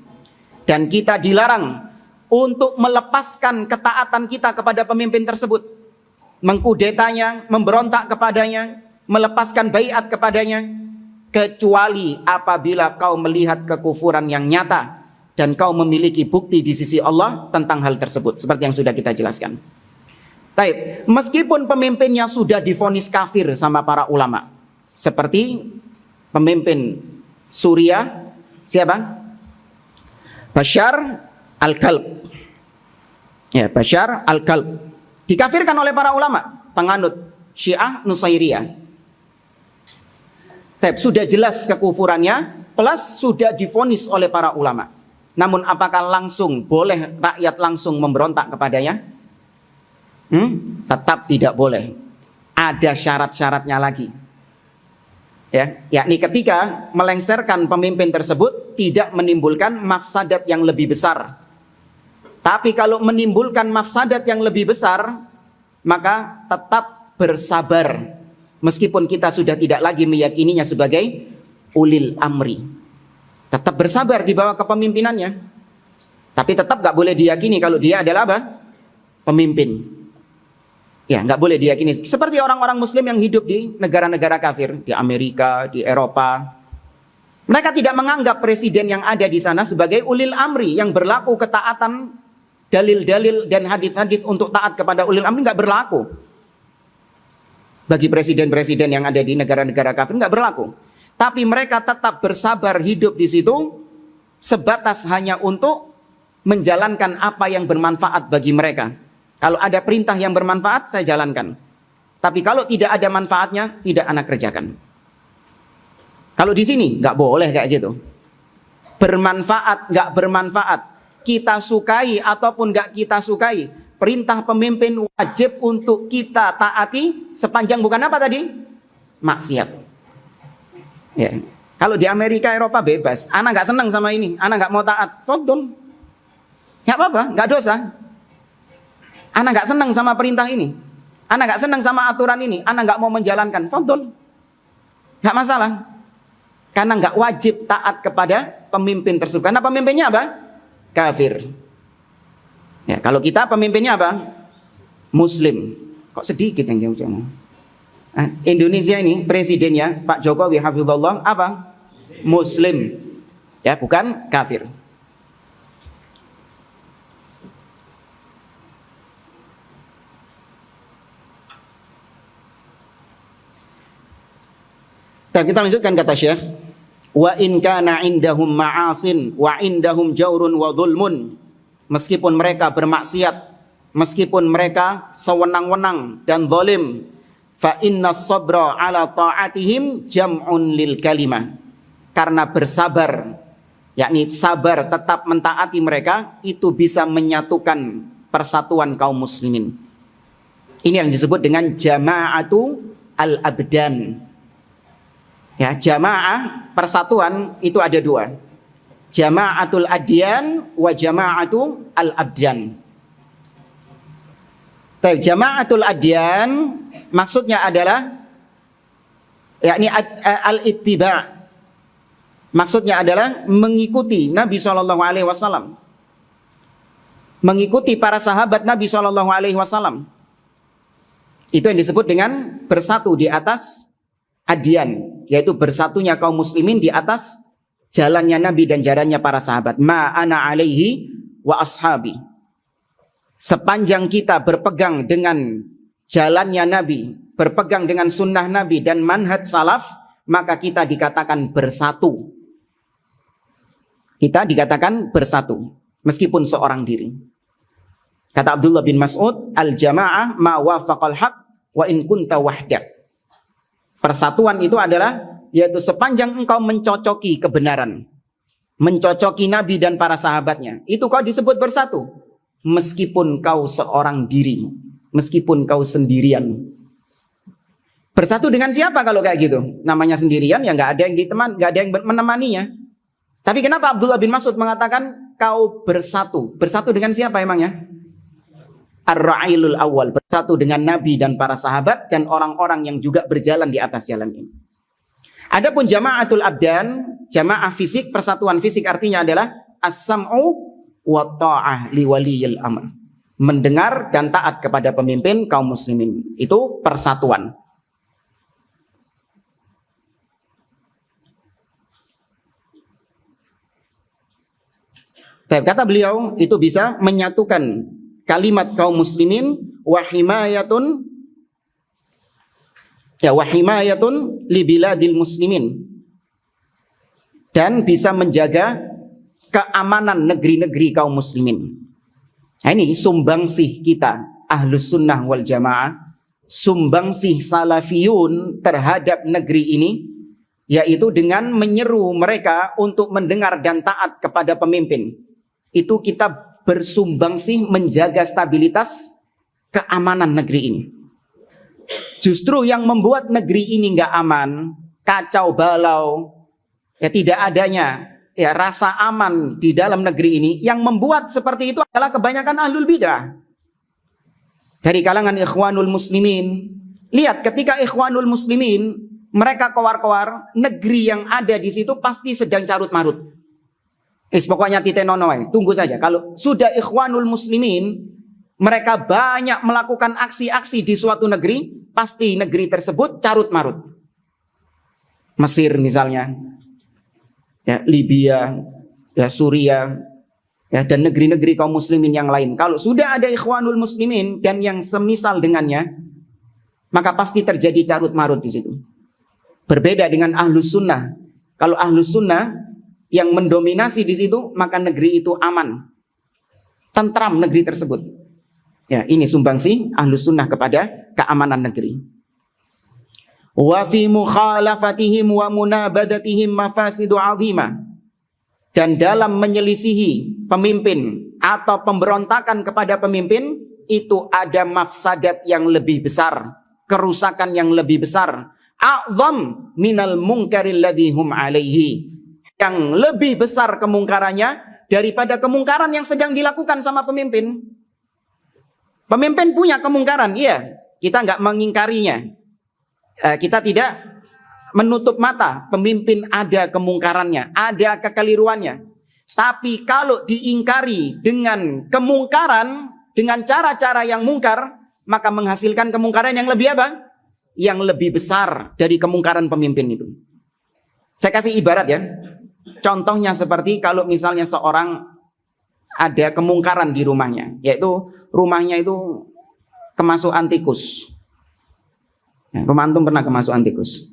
Dan kita dilarang untuk melepaskan ketaatan kita kepada pemimpin tersebut, mengkudetanya, memberontak kepadanya, melepaskan baiat kepadanya, kecuali apabila kau melihat kekufuran yang nyata dan kau memiliki bukti di sisi Allah tentang hal tersebut, seperti yang sudah kita jelaskan. Baik, meskipun pemimpinnya sudah divonis kafir sama para ulama, seperti pemimpin Suriah, siapa? Bashar al-Kalb. Ya, Bashar al-Kalb dikafirkan oleh para ulama, penganut Syiah Nusairiyah. Sudah jelas kekufurannya, plus sudah divonis oleh para ulama. Namun apakah langsung boleh rakyat langsung memberontak kepadanya? Tetap tidak boleh. Ada syarat-syaratnya lagi. Ya, yakni ketika melengsarkan pemimpin tersebut tidak menimbulkan mafsadat yang lebih besar. Tapi kalau menimbulkan mafsadat yang lebih besar, maka tetap bersabar. Meskipun kita sudah tidak lagi meyakininya sebagai ulil amri, tetap bersabar di bawah kepemimpinannya. Tapi tetap gak boleh diyakini kalau dia adalah apa? pemimpin. Ya, nggak boleh diyakini. Seperti orang-orang Muslim yang hidup di negara-negara kafir, di Amerika, di Eropa. Mereka tidak menganggap presiden yang ada di sana sebagai ulil amri yang berlaku ketaatan, dalil-dalil dan hadis-hadis untuk taat kepada ulil amri nggak berlaku. Bagi presiden-presiden yang ada di negara-negara kafir nggak berlaku. Tapi mereka tetap bersabar hidup di situ sebatas hanya untuk menjalankan apa yang bermanfaat bagi mereka. Kalau ada perintah yang bermanfaat, saya jalankan. Tapi kalau tidak ada manfaatnya, tidak anak kerjakan. Kalau di sini nggak boleh kayak gitu. Bermanfaat, nggak bermanfaat, kita sukai ataupun nggak kita sukai, perintah pemimpin wajib untuk kita taati sepanjang bukan apa tadi? Maksiat. Ya. Kalau di Amerika, Eropa bebas. Anak nggak senang sama ini, anak nggak mau taat, fadhol. Nggak apa-apa, nggak dosa. Anak nggak senang sama perintah ini, anak nggak senang sama aturan ini, anak nggak mau menjalankan, fadhol. Nggak masalah. Karena nggak wajib taat kepada pemimpin tersebut. Karena pemimpinnya apa? Kafir. Ya, kalau kita pemimpinnya apa? Muslim. Kok sedikit yang jauh-jauh? Indonesia ini presidennya Pak Jokowi hafizallah apa? Muslim. Ya, bukan kafir. Kita lanjutkan kata Syekh, wa in kana indahum ma'asin wa indahum jaurun wa dhulmun. Meskipun mereka bermaksiat, meskipun mereka sewenang-wenang dan zalim, fa inna sabra ala ta'atihim jam'un lil kalimah. Karena bersabar, yakni sabar tetap mentaati mereka, itu bisa menyatukan persatuan kaum muslimin. Ini yang disebut dengan jama'atu al-abdan. Ya, jamaah persatuan itu ada dua. Jama'atul adyan wa jama'atu al-abdan. Jama'atul adyan maksudnya adalah yakni al-ittiba'. Maksudnya adalah mengikuti Nabi SAW. Mengikuti para sahabat Nabi SAW. Itu yang disebut dengan bersatu di atas adyan, yaitu bersatunya kaum muslimin di atas jalannya Nabi dan jalannya para sahabat. Ma ana alaihi wa ashabi. Sepanjang kita berpegang dengan jalannya Nabi, berpegang dengan sunnah Nabi dan manhaj salaf, maka kita dikatakan bersatu. Kita dikatakan bersatu, meskipun seorang diri. Kata Abdullah bin Mas'ud, al-jama'ah ma wafaqal haq wa in kunta wahdak. Persatuan itu adalah yaitu sepanjang engkau mencocoki kebenaran, mencocoki Nabi dan para sahabatnya, itu kau disebut bersatu. Meskipun kau seorang diri, meskipun kau sendirian. Bersatu dengan siapa kalau kayak gitu? Namanya sendirian ya nggak ada yang diteman, nggak ada yang menemaninya. Tapi kenapa Abdullah bin Mas'ud mengatakan kau bersatu? Bersatu dengan siapa emangnya? Ar-Ra'ilul Awal, bersatu dengan Nabi dan para sahabat dan orang-orang yang juga berjalan di atas jalan ini. Adapun jama'atul abdan, jamaah fisik, persatuan fisik artinya adalah as-sam'u wa ta'ah li waliyil amr. Mendengar dan taat kepada pemimpin kaum muslimin. Itu persatuan. Kata beliau, itu bisa menyatukan kalimat kaum muslimin wa himayatun li biladil muslimin, dan bisa menjaga keamanan negeri-negeri kaum muslimin. Nah, ini sumbangsih kita Ahlus Sunnah wal Jamaah, sumbangsih salafiyun terhadap negeri ini, yaitu dengan menyeru mereka untuk mendengar dan taat kepada pemimpin. Itu kita bersumbangsih menjaga stabilitas keamanan negeri ini. Justru yang membuat negeri ini nggak aman, kacau balau, ya tidak adanya ya rasa aman di dalam negeri ini, yang membuat seperti itu adalah kebanyakan ahlul bidah dari kalangan ikhwanul muslimin. Lihat, ketika ikhwanul muslimin mereka kowar-kowar, negeri yang ada di situ pasti sedang carut marut. Pokoknya tite nonoy, tunggu saja. Kalau sudah ikhwanul muslimin mereka banyak melakukan aksi-aksi di suatu negeri, pasti negeri tersebut carut-marut. Mesir misalnya, ya, Libya, ya, Suriah, ya, dan negeri-negeri kaum muslimin yang lain. Kalau sudah ada ikhwanul muslimin dan yang semisal dengannya, maka pasti terjadi carut-marut di situ. Berbeda dengan ahlus sunnah. Kalau ahlus sunnah yang mendominasi di situ, maka negeri itu aman, tentram negeri tersebut. Ya, ini sumbangsi ahlus sunnah kepada keamanan negeri. Wa fi mukhalafatihim wa munabadatihim mafasidu 'azimah. Dan dalam menyelisihi pemimpin atau pemberontakan kepada pemimpin itu ada mafsadat yang lebih besar, kerusakan yang lebih besar. A'zam minal munkaril ladzi hum 'alaihi. Yang lebih besar kemungkarannya daripada kemungkaran yang sedang dilakukan sama pemimpin. Pemimpin punya kemungkaran, iya, kita nggak mengingkarinya. Kita tidak menutup mata, pemimpin ada kemungkarannya, ada kekeliruannya. Tapi kalau diingkari dengan kemungkaran, dengan cara-cara yang mungkar, maka menghasilkan kemungkaran yang lebih apa? Yang lebih besar dari kemungkaran pemimpin itu. Saya kasih ibarat ya. Contohnya seperti kalau misalnya seorang ada kemungkaran di rumahnya, yaitu rumahnya itu kemasukan tikus. Ya, rumah antum pernah kemasukan tikus?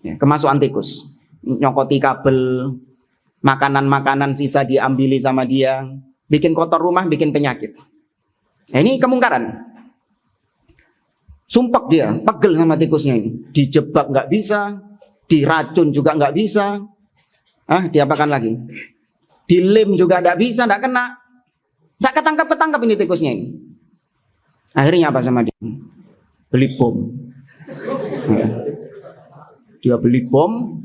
Ya, kemasukan tikus, nyokoti kabel, makanan-makanan sisa diambili sama dia, bikin kotor rumah, bikin penyakit. Nah, ini kemungkaran. Sumpek dia, pegel sama tikusnya ini. Dijebak nggak bisa, diracun juga nggak bisa. Diapakan lagi? Dilem juga nggak bisa, nggak kena. Nggak ketangkap ini tikusnya ini. Akhirnya apa sama dia? Beli bom. Dia beli bom,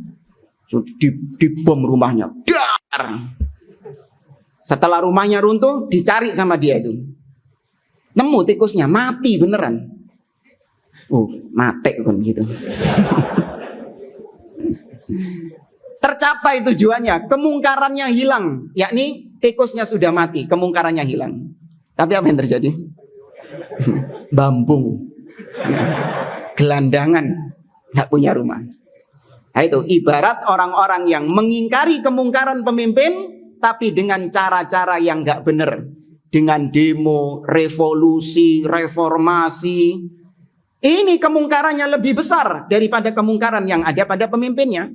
dibom rumahnya. Dar. Setelah rumahnya runtuh, dicari sama dia itu. Nemu tikusnya, mati beneran. Mati kan gitu. Tercapai tujuannya, kemungkarannya hilang, yakni tikusnya sudah mati, kemungkarannya hilang. Tapi apa yang terjadi? Bambung, gelandangan, nggak punya rumah. Nah, itu ibarat orang-orang yang mengingkari kemungkaran pemimpin, tapi dengan cara-cara yang nggak benar, dengan demo, revolusi, reformasi. Ini kemungkarannya lebih besar daripada kemungkaran yang ada pada pemimpinnya.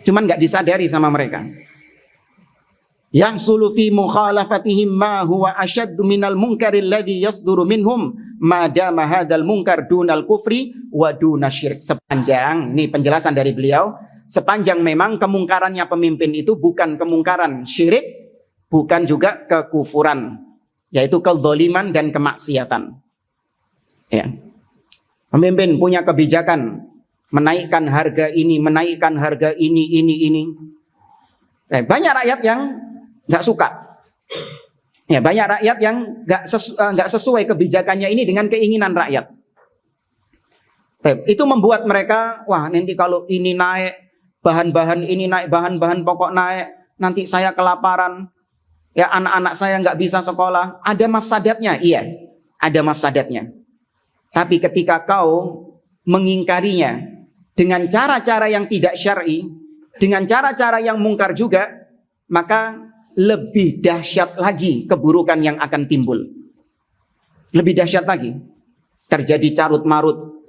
Cuman nggak disadari sama mereka. Yahsulu fi mukhalafatihim ma huwa asyaddu minal munkaril ladzi yasduru minhum ma dama hadzal munkar dunal kufri wa dunasyirk. Sepanjang, ini penjelasan dari beliau, sepanjang memang kemungkarannya pemimpin itu bukan kemungkaran syirik, bukan juga kekufuran, yaitu kezaliman dan kemaksiatan. Ya. Pemimpin punya kebijakan menaikkan harga ini, menaikkan harga ini. Banyak rakyat yang nggak suka. Ya, banyak rakyat yang nggak sesuai kebijakannya ini dengan keinginan rakyat. Itu membuat mereka, wah nanti kalau ini naik, bahan-bahan ini naik, bahan-bahan pokok naik, nanti saya kelaparan, ya anak-anak saya nggak bisa sekolah. Ada mafsadatnya, iya, ada mafsadatnya. Tapi ketika kau mengingkarinya dengan cara-cara yang tidak syar'i, dengan cara-cara yang mungkar juga, maka lebih dahsyat lagi keburukan yang akan timbul. Lebih dahsyat lagi. Terjadi carut-marut,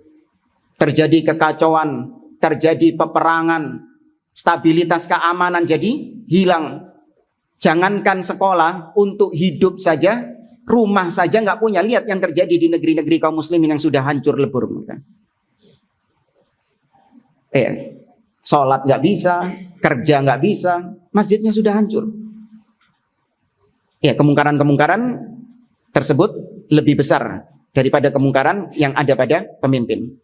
terjadi kekacauan, terjadi peperangan, stabilitas keamanan jadi hilang. Jangankan sekolah, untuk hidup saja, rumah saja nggak punya. Lihat yang terjadi di negeri-negeri kaum muslimin yang sudah hancur lebur. Sholat nggak bisa, kerja nggak bisa, masjidnya sudah hancur. Ya, kemungkaran-kemungkaran tersebut lebih besar daripada kemungkaran yang ada pada pemimpin.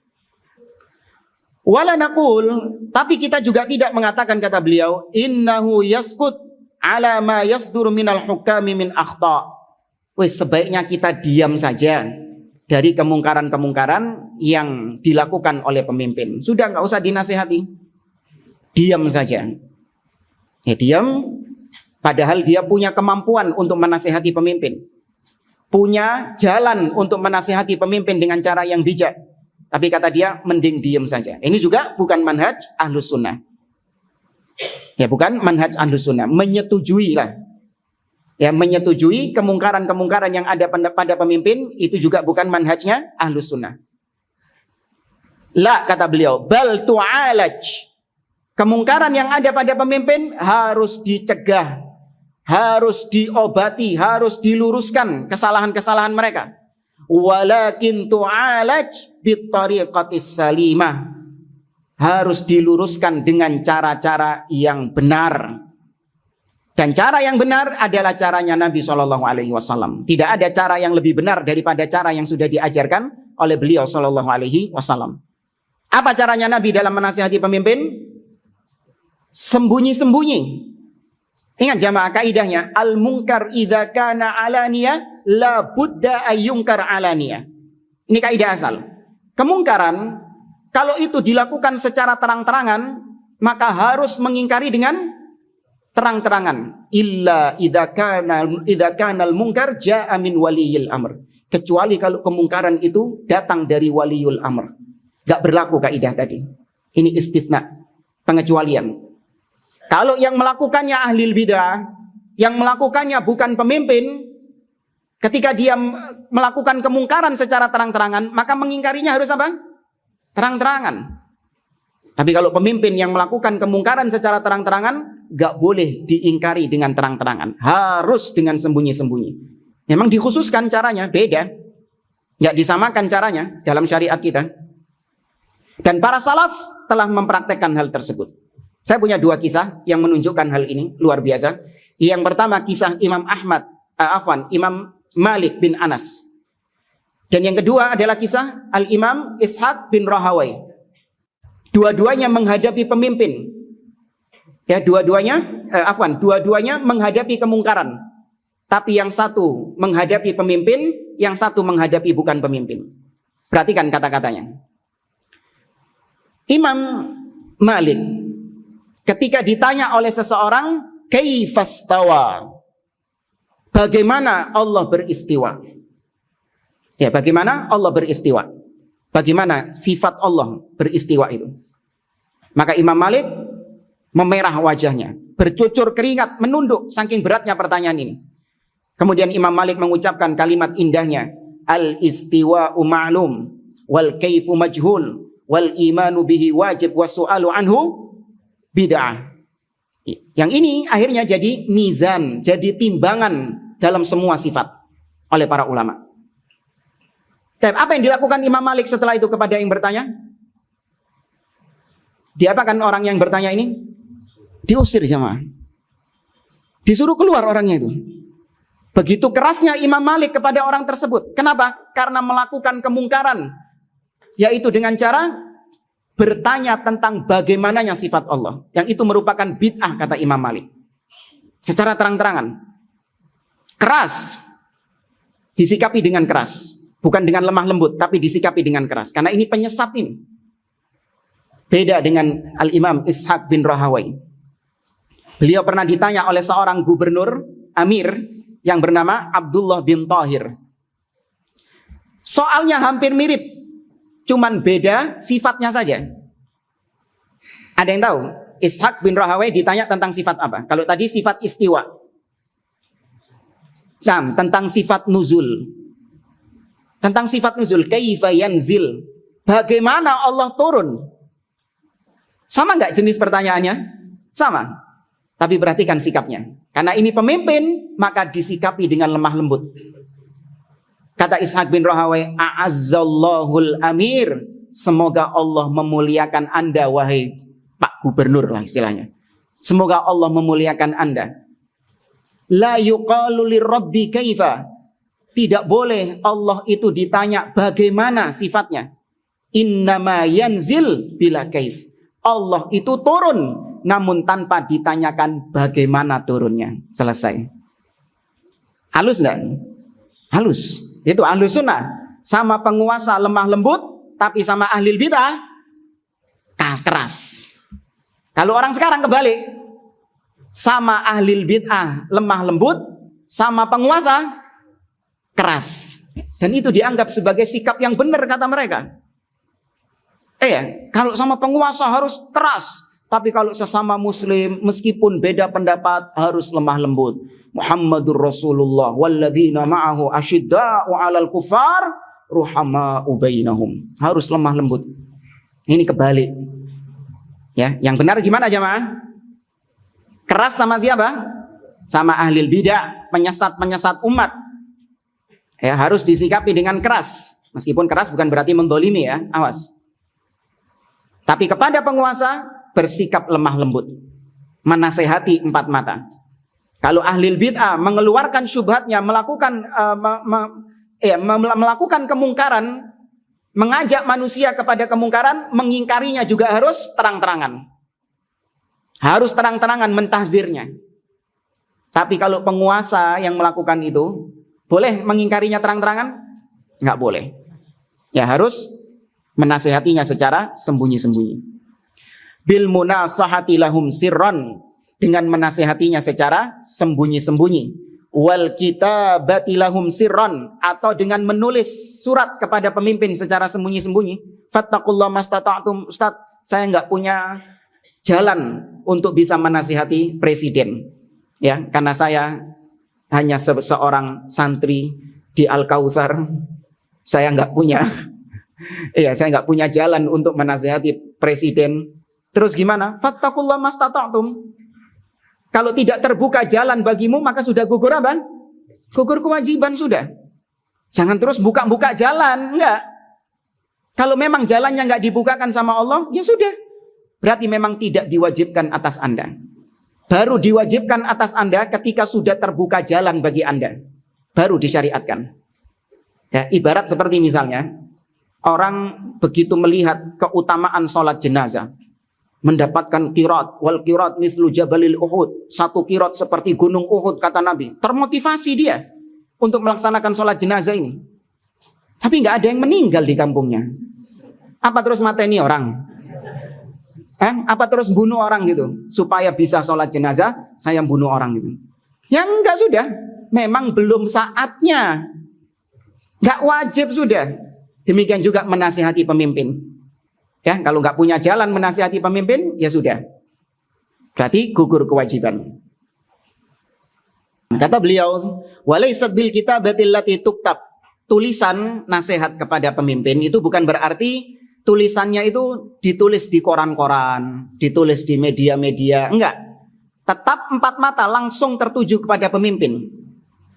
Wala naqul, tapi kita juga tidak mengatakan, kata beliau, innahu yaskut ala ma yasduru minal hukami min akhta. Sebaiknya kita diam saja dari kemungkaran-kemungkaran yang dilakukan oleh pemimpin. Sudah, nggak usah dinasihati. Diam saja. Ya, diam, padahal dia punya kemampuan untuk menasihati pemimpin. punya jalan untuk menasihati pemimpin dengan cara yang bijak. Tapi kata dia, mending diem saja. Ini juga bukan manhaj Ahlus Sunnah. Ya, bukan manhaj Ahlus Sunnah. Menyetujui lah. Ya, menyetujui kemungkaran-kemungkaran yang ada pada pemimpin, itu juga bukan manhajnya Ahlus Sunnah. La, kata beliau, bal tu'alaj. Kemungkaran yang ada pada pemimpin harus dicegah, harus diobati, harus diluruskan kesalahan-kesalahan mereka. Walakin tu'alaj bittariqatis salimah. Harus diluruskan dengan cara-cara yang benar. Dan cara yang benar adalah caranya Nabi SAW. Tidak ada cara yang lebih benar daripada cara yang sudah diajarkan oleh beliau SAW. Apa caranya Nabi dalam menasihati pemimpin? Sembunyi-sembunyi. Ingat jamaah kaidahnya, al-munkar idza kana alaniya la budda ayyunkar alaniya. Ini kaidah asal. Kemungkaran kalau itu dilakukan secara terang-terangan, maka harus mengingkari dengan terang-terangan. Illa idza kana al-munkar jaa min waliyil amr. Kecuali kalau kemungkaran itu datang dari waliyul amr. Gak berlaku kaidah tadi. Ini istitsna, pengecualian. Kalau yang melakukannya ahli bidah, yang melakukannya bukan pemimpin, ketika dia melakukan kemungkaran secara terang-terangan, maka mengingkarinya harus apa? Terang-terangan. Tapi kalau pemimpin yang melakukan kemungkaran secara terang-terangan, gak boleh diingkari dengan terang-terangan. Harus dengan sembunyi-sembunyi. Memang dikhususkan caranya, beda. Gak disamakan caranya dalam syariat kita. Dan para salaf telah mempraktekkan hal tersebut. Saya punya dua kisah yang menunjukkan hal ini, luar biasa. Yang pertama kisah Imam Imam Malik bin Anas. Dan yang kedua adalah kisah Al-Imam Ishaq bin Rahawai. Dua-duanya menghadapi pemimpin. Ya, dua-duanya menghadapi kemungkaran. Tapi yang satu menghadapi pemimpin, yang satu menghadapi bukan pemimpin. Perhatikan kata-katanya. Imam Malik ketika ditanya oleh seseorang, kaifastawa? Bagaimana Allah beristiwa? Ya, bagaimana Allah beristiwa? Bagaimana sifat Allah beristiwa itu? Maka Imam Malik memerah wajahnya, bercucur keringat, menunduk saking beratnya pertanyaan ini. Kemudian Imam Malik mengucapkan kalimat indahnya, al-istiwa'u ma'lum wal kaifu majhul wal imanu bihi wajib wasu'alu anhu bid'ah. Yang ini akhirnya jadi mizan, jadi timbangan dalam semua sifat oleh para ulama. Tapi apa yang dilakukan Imam Malik setelah itu kepada yang bertanya? Diapakan orang yang bertanya ini? Diusir jamaah. Disuruh keluar orangnya itu. Begitu kerasnya Imam Malik kepada orang tersebut. Kenapa? Karena melakukan kemungkaran. Yaitu dengan cara bertanya tentang bagaimananya sifat Allah. Yang itu merupakan bid'ah kata Imam Malik. Secara terang-terangan. Keras. Disikapi dengan keras. Bukan dengan lemah lembut, tapi disikapi dengan keras. Karena ini penyesat ini. Beda dengan Al-Imam Ishaq bin Rahawai. Beliau pernah ditanya oleh seorang gubernur, amir, yang bernama Abdullah bin Tahir. Soalnya hampir mirip. Cuman beda sifatnya saja. Ada yang tahu? Ishaq bin Rahawai ditanya tentang sifat apa? Kalau tadi sifat istiwa. Nah, tentang sifat nuzul. Tentang sifat nuzul. Kaifa yanzil. Bagaimana Allah turun? Sama nggak jenis pertanyaannya? Sama. Tapi perhatikan sikapnya. Karena ini pemimpin, maka disikapi dengan lemah lembut. Kata Ishaq bin Rahawai, a'azzallahul amir. Semoga Allah memuliakan Anda, wahai Pak Gubernur lah istilahnya. Semoga Allah memuliakan Anda. La yuqalu lirabbi kaifa. Tidak boleh Allah itu ditanya bagaimana sifatnya. Innama yanzil bila kaif. Allah itu turun, namun tanpa ditanyakan bagaimana turunnya. Selesai. Halus enggak? Halus. Itu ahlu sunnah. Sama penguasa lemah lembut, tapi sama ahli bidah keras. Kalau orang sekarang kebalik, sama ahli bid'ah lemah lembut, sama penguasa keras. keras. Dan itu dianggap sebagai sikap yang benar kata mereka. Kalau sama penguasa harus keras. Tapi kalau sesama muslim meskipun beda pendapat harus lemah lembut. Muhammadur Rasulullah walladzina ma'ahu asyidda'u 'alal kufar ruhama'u bainahum. Harus lemah lembut. Ini kebalik. Ya, yang benar gimana jamaah? Keras sama siapa? Sama ahlul bidah, penyesat-penyesat umat. Ya, harus disikapi dengan keras. Meskipun keras bukan berarti mendolimi ya, awas. Tapi kepada penguasa bersikap lemah lembut, menasehati empat mata. Kalau ahlul bid'ah mengeluarkan syubhatnya, melakukan melakukan kemungkaran, mengajak manusia kepada kemungkaran, mengingkarinya juga harus terang-terangan. Harus terang-terangan mentahdzirnya. Tapi kalau penguasa yang melakukan itu, boleh mengingkarinya terang-terangan? Enggak boleh. Ya harus menasehatinya secara sembunyi-sembunyi. Bil munasahati lahum sirran, dengan menasehatinya secara sembunyi-sembunyi. Wal kitabati lahum sirran, atau dengan menulis surat kepada pemimpin secara sembunyi-sembunyi. Fattaqullaha mastata'tum. Ustaz, saya enggak punya jalan untuk bisa menasihati presiden. Ya, karena saya hanya seorang santri di Al-Kautsar. Saya enggak punya saya enggak punya jalan untuk menasihati presiden. Terus gimana? Fattaqullaha mastata'tum. Kalau tidak terbuka jalan bagimu, maka sudah gugur apa? Gugur kewajiban sudah. Jangan terus buka-buka jalan, enggak. Kalau memang jalannya enggak dibukakan sama Allah, ya sudah. Berarti memang tidak diwajibkan atas Anda. Baru diwajibkan atas Anda ketika sudah terbuka jalan bagi Anda. Baru disyariatkan. Ya, ibarat seperti misalnya, orang begitu melihat keutamaan sholat jenazah, mendapatkan qirat, wal qirat mithlu jabalil Uhud, satu qirat seperti gunung Uhud kata Nabi, termotivasi dia untuk melaksanakan sholat jenazah ini. Tapi nggak ada yang meninggal di kampungnya. Apa terus mateni orang? Apa terus bunuh orang gitu supaya bisa sholat jenazah? Saya bunuh orang gitu. Ya enggak, sudah, memang belum saatnya, nggak wajib sudah. Demikian juga menasihati pemimpin. Ya, kalau nggak punya jalan menasihati pemimpin, ya sudah. Berarti gugur kewajiban. Kata beliau, walaysat bil kitabatil lati tuktab. Tulisan nasihat kepada pemimpin itu bukan berarti tulisannya itu ditulis di koran-koran, ditulis di media-media, enggak. Tetap empat mata langsung tertuju kepada pemimpin.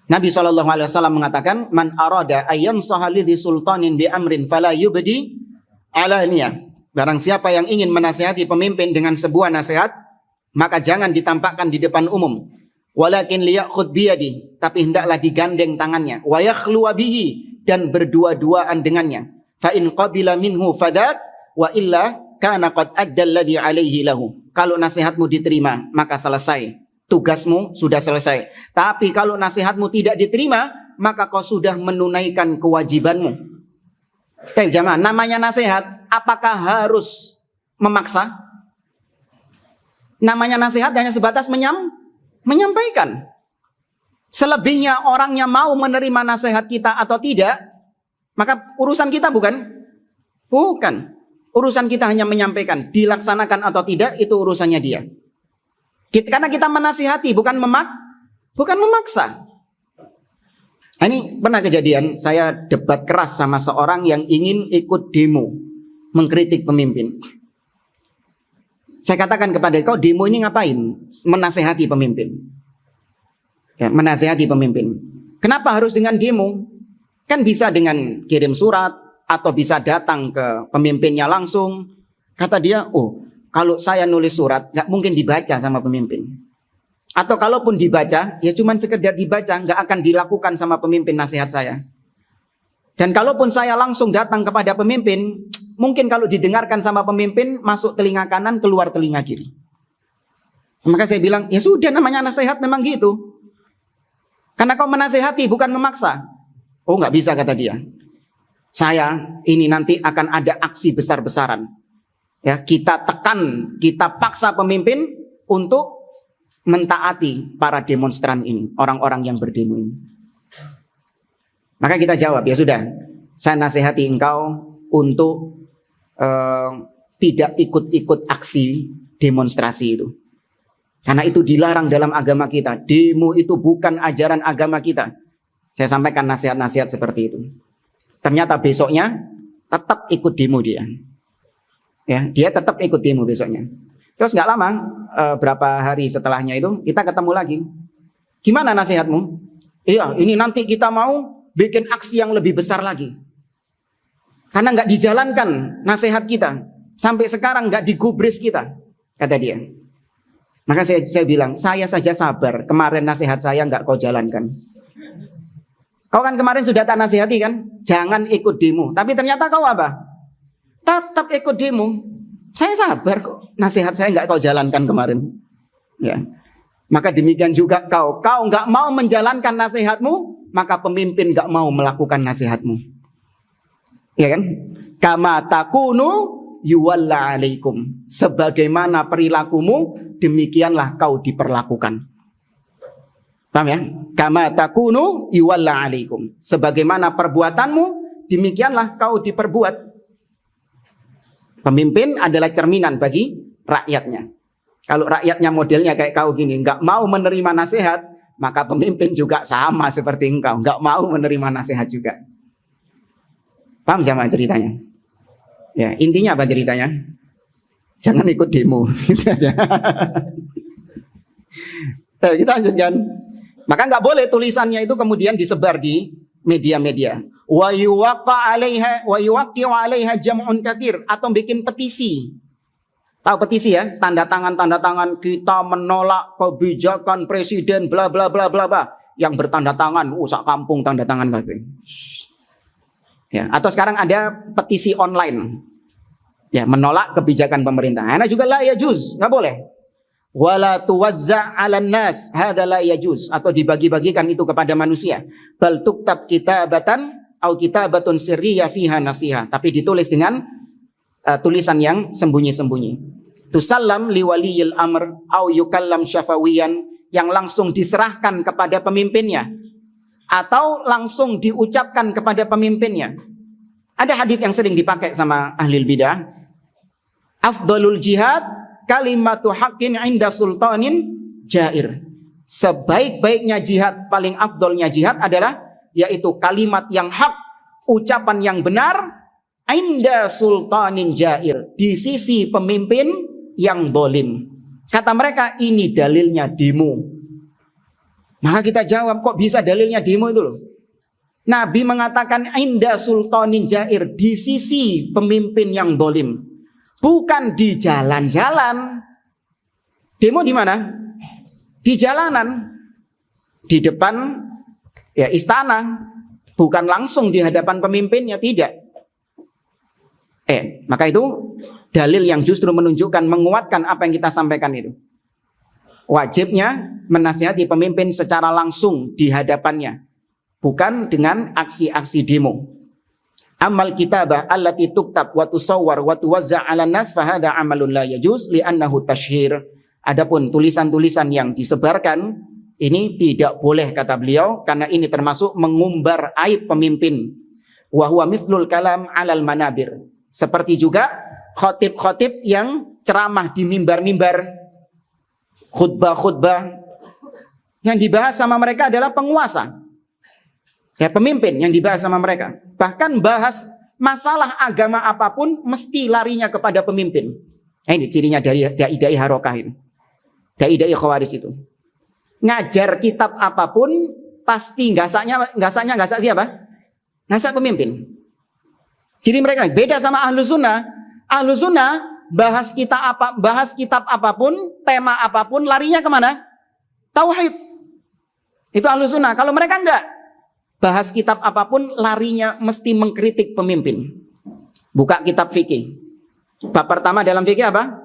Nabi SAW mengatakan, man arada ayyan sahalidhi sultanin bi amrin fala yubdi alaniyah. Barang siapa yang ingin menasihati pemimpin dengan sebuah nasihat, maka jangan ditampakkan di depan umum. Walakin liyakhud biyadi, tapi hendaklah digandeng tangannya. Wa yakhluwa bihi, dan berdua-duaan dengannya. Fa in qabila minhu fadak, wa illa kana qad adda alladhi alaihi lahu. Kalau nasihatmu diterima, maka selesai. Tugasmu sudah selesai. Tapi kalau nasihatmu tidak diterima, maka kau sudah menunaikan kewajibanmu. Tapi jamaah, namanya nasihat, apakah harus memaksa? Namanya nasihat hanya sebatas menyampaikan. Selebihnya orangnya mau menerima nasihat kita atau tidak, maka urusan kita bukan. Urusan kita hanya menyampaikan, dilaksanakan atau tidak itu urusannya dia. Karena kita menasihati, bukan memaksa. Ini pernah kejadian, saya debat keras sama seorang yang ingin ikut demo, mengkritik pemimpin. Saya katakan kepada kau, demo ini ngapain? Menasehati pemimpin. Ya, menasehati pemimpin. Kenapa harus dengan demo? Kan bisa dengan kirim surat, atau bisa datang ke pemimpinnya langsung. Kata dia, kalau saya nulis surat, nggak mungkin dibaca sama pemimpin. Atau kalaupun dibaca, ya cuman sekedar dibaca, nggak akan dilakukan sama pemimpin nasihat saya. Dan kalaupun saya langsung datang kepada pemimpin, mungkin kalau didengarkan sama pemimpin, masuk telinga kanan, keluar telinga kiri. Maka saya bilang, ya sudah, namanya nasihat memang gitu. Karena kau menasihati, bukan memaksa. Oh, nggak bisa, kata dia. Saya ini nanti akan ada aksi besar-besaran. Ya, kita tekan, kita paksa pemimpin untuk mentaati para demonstran ini, orang-orang yang berdemo ini. Maka kita jawab, ya sudah, saya nasihati engkau untuk tidak ikut-ikut aksi demonstrasi itu. Karena itu dilarang dalam agama kita. Demo itu bukan ajaran agama kita. Saya sampaikan nasihat-nasihat seperti itu. Ternyata besoknya tetap ikut demo dia. Ya, dia tetap ikut demo besoknya. Terus nggak lama, berapa hari setelahnya itu kita ketemu lagi. Gimana nasihatmu? Iya, ini nanti kita mau bikin aksi yang lebih besar lagi. Karena nggak dijalankan nasihat kita. Sampai sekarang nggak digubris kita, kata dia. Maka saya bilang, saya saja sabar. Kemarin nasihat saya nggak kau jalankan. Kau kan kemarin sudah tak nasihati kan? Jangan ikut demo. Tapi ternyata kau apa? Tetap ikut demo. Saya sabar kok. Nasihat saya nggak kau jalankan kemarin. Ya. Maka demikian juga kau. Kau nggak mau menjalankan nasihatmu, maka pemimpin nggak mau melakukan nasihatmu. Ya kan? Kama takunu yuwalla alaikum. Sebagaimana perilakumu, demikianlah kau diperlakukan. Paham ya? Kama takunu yuwalla alaikum. Sebagaimana perbuatanmu, demikianlah kau diperbuat. Pemimpin adalah cerminan bagi rakyatnya. Kalau rakyatnya modelnya kayak kau gini, nggak mau menerima nasihat, maka pemimpin juga sama seperti engkau, nggak mau menerima nasihat juga. Paham jamaah ceritanya? Ya, intinya apa ceritanya? Jangan ikut demo, gitu aja. Kita lanjutkan. Maka nggak boleh tulisannya itu kemudian disebar di media-media. Wa yuwaqqi'u 'alaiha jam'un katsir, atau bikin petisi. Tahu petisi ya? Tanda tangan kita menolak kebijakan presiden bla bla bla bla bla. Yang bertanda tangan, sak kampung tanda tangan kabeh. Ya, atau sekarang ada petisi online. Ya, menolak kebijakan pemerintah. Ana juga la yajuz, enggak boleh. Wala tuwazza 'alan nas, hadza la yajuz, atau dibagi-bagikan itu kepada manusia. Bal tuktab kitabatan au kitabatun sirriyah fiha nasiha, tapi ditulis dengan tulisan yang sembunyi-sembunyi. Tusallam liwaliyil amr au yukallam syafawiyan, yang langsung diserahkan kepada pemimpinnya atau langsung diucapkan kepada pemimpinnya. Ada hadis yang sering dipakai sama ahli bidah. Afdalul jihad kalimatu haqqin 'inda sultanin jair. Sebaik-baiknya jihad, paling afdolnya jihad adalah yaitu kalimat yang hak, ucapan yang benar 'inda sultanin jair, di sisi pemimpin yang dolim. Kata mereka, ini dalilnya demo. Maka kita jawab, kok bisa dalilnya demo itu loh? Nabi mengatakan 'inda sultanin jair, di sisi pemimpin yang dolim. Bukan di jalan-jalan. Demo di mana? Di jalanan. Di depan ya istana. Bukan langsung di hadapan pemimpinnya, tidak. Maka itu dalil yang justru menunjukkan, menguatkan apa yang kita sampaikan itu. Wajibnya menasihati pemimpin secara langsung di hadapannya, bukan dengan aksi-aksi demo. Amal kitabah allati tuktab wa tusawwar wa tuwazza 'alan nas fa hadza amalun la yajuz li'annahu tashhir. Adapun tulisan-tulisan yang disebarkan ini tidak boleh, kata beliau, karena ini termasuk mengumbar aib pemimpin. Wa huwa mithlul kalam 'alal manabir. Seperti juga khotib-khotib yang ceramah di mimbar-mimbar, khutbah-khutbah, yang dibahas sama mereka adalah penguasa. Ya, pemimpin yang dibahas sama mereka. Bahkan bahas masalah agama apapun mesti larinya kepada pemimpin. Ini cirinya dari dai-dai harokah itu. Dai-dai khawarij itu. Ngajar kitab apapun pasti gasaknya siapa? Ngasak pemimpin. Jadi mereka beda sama ahlu sunnah. Ahlu sunnah bahas kitab apapun, tema apapun, larinya kemana? Tauhid. Itu ahlu sunnah. Kalau mereka enggak, bahas kitab apapun, larinya mesti mengkritik pemimpin. Buka kitab fikih. Bab pertama dalam fikih apa?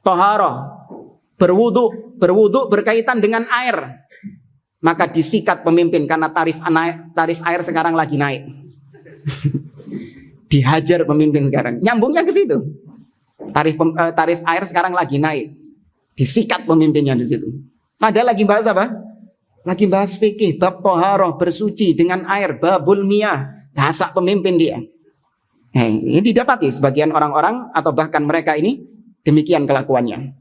Taharah. Berwudu berkaitan dengan air. Maka disikat pemimpin karena tarif air sekarang lagi naik. Dihajar pemimpin sekarang. Nyambungnya ke situ. Tarif air sekarang lagi naik. Disikat pemimpinnya di situ. Padahal lagi bahas apa? lagi bahas fikih, bab toharoh, bersuci dengan air, babul miyah, gasak pemimpin dia. Ini didapati sebagian orang-orang atau bahkan mereka ini demikian kelakuannya.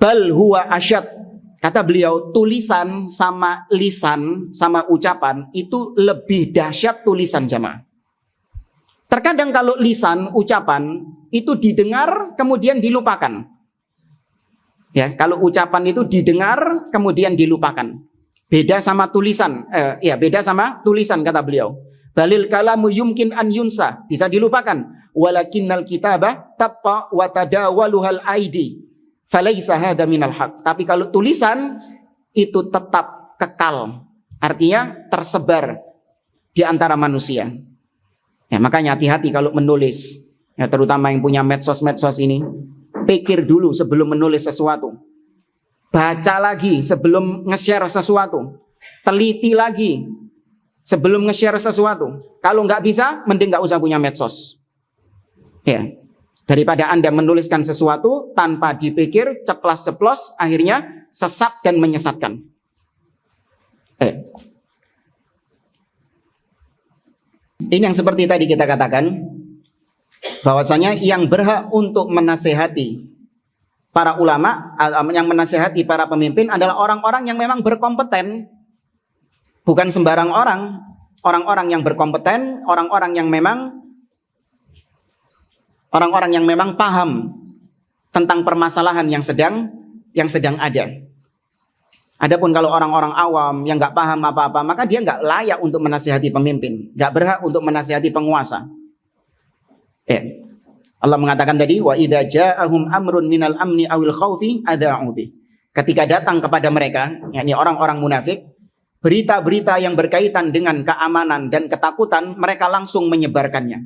Bal huwa asyad, kata beliau, tulisan sama lisan sama ucapan itu lebih dahsyat tulisan jamaah. Terkadang kalau lisan, ucapan itu didengar kemudian dilupakan. Ya, kalau ucapan itu didengar kemudian dilupakan. Beda sama tulisan, beda sama tulisan kata beliau. Balil kalamu yumkin an yunsa, bisa dilupakan. Walakinnal kitabah tabqa wa tadawaluhal aidi. Falaisa hadza minal haq. Tapi kalau tulisan itu tetap kekal. Artinya tersebar di antara manusia. Ya, makanya hati-hati kalau menulis. Ya, terutama yang punya medsos-medsos ini. Pikir dulu sebelum menulis sesuatu. Baca lagi sebelum nge-share sesuatu. Teliti lagi sebelum nge-share sesuatu. Kalau nggak bisa, mending nggak usah punya medsos. Ya, daripada Anda menuliskan sesuatu tanpa dipikir, ceplas-ceplos, akhirnya sesat dan menyesatkan. Ini yang seperti tadi kita katakan, bahwasanya yang berhak untuk menasehati para ulama, yang menasehati para pemimpin adalah orang-orang yang memang berkompeten. Bukan sembarang orang, orang-orang yang berkompeten, orang-orang yang memang paham tentang permasalahan yang sedang ada. Adapun kalau orang-orang awam yang nggak paham apa-apa, maka dia nggak layak untuk menasihati pemimpin, nggak berhak untuk menasihati penguasa. Allah mengatakan tadi, wa idza ja'ahum amrun minal amni awil khaufi adza'u bi. Ketika datang kepada mereka, yakni orang-orang munafik, berita-berita yang berkaitan dengan keamanan dan ketakutan, mereka langsung menyebarkannya.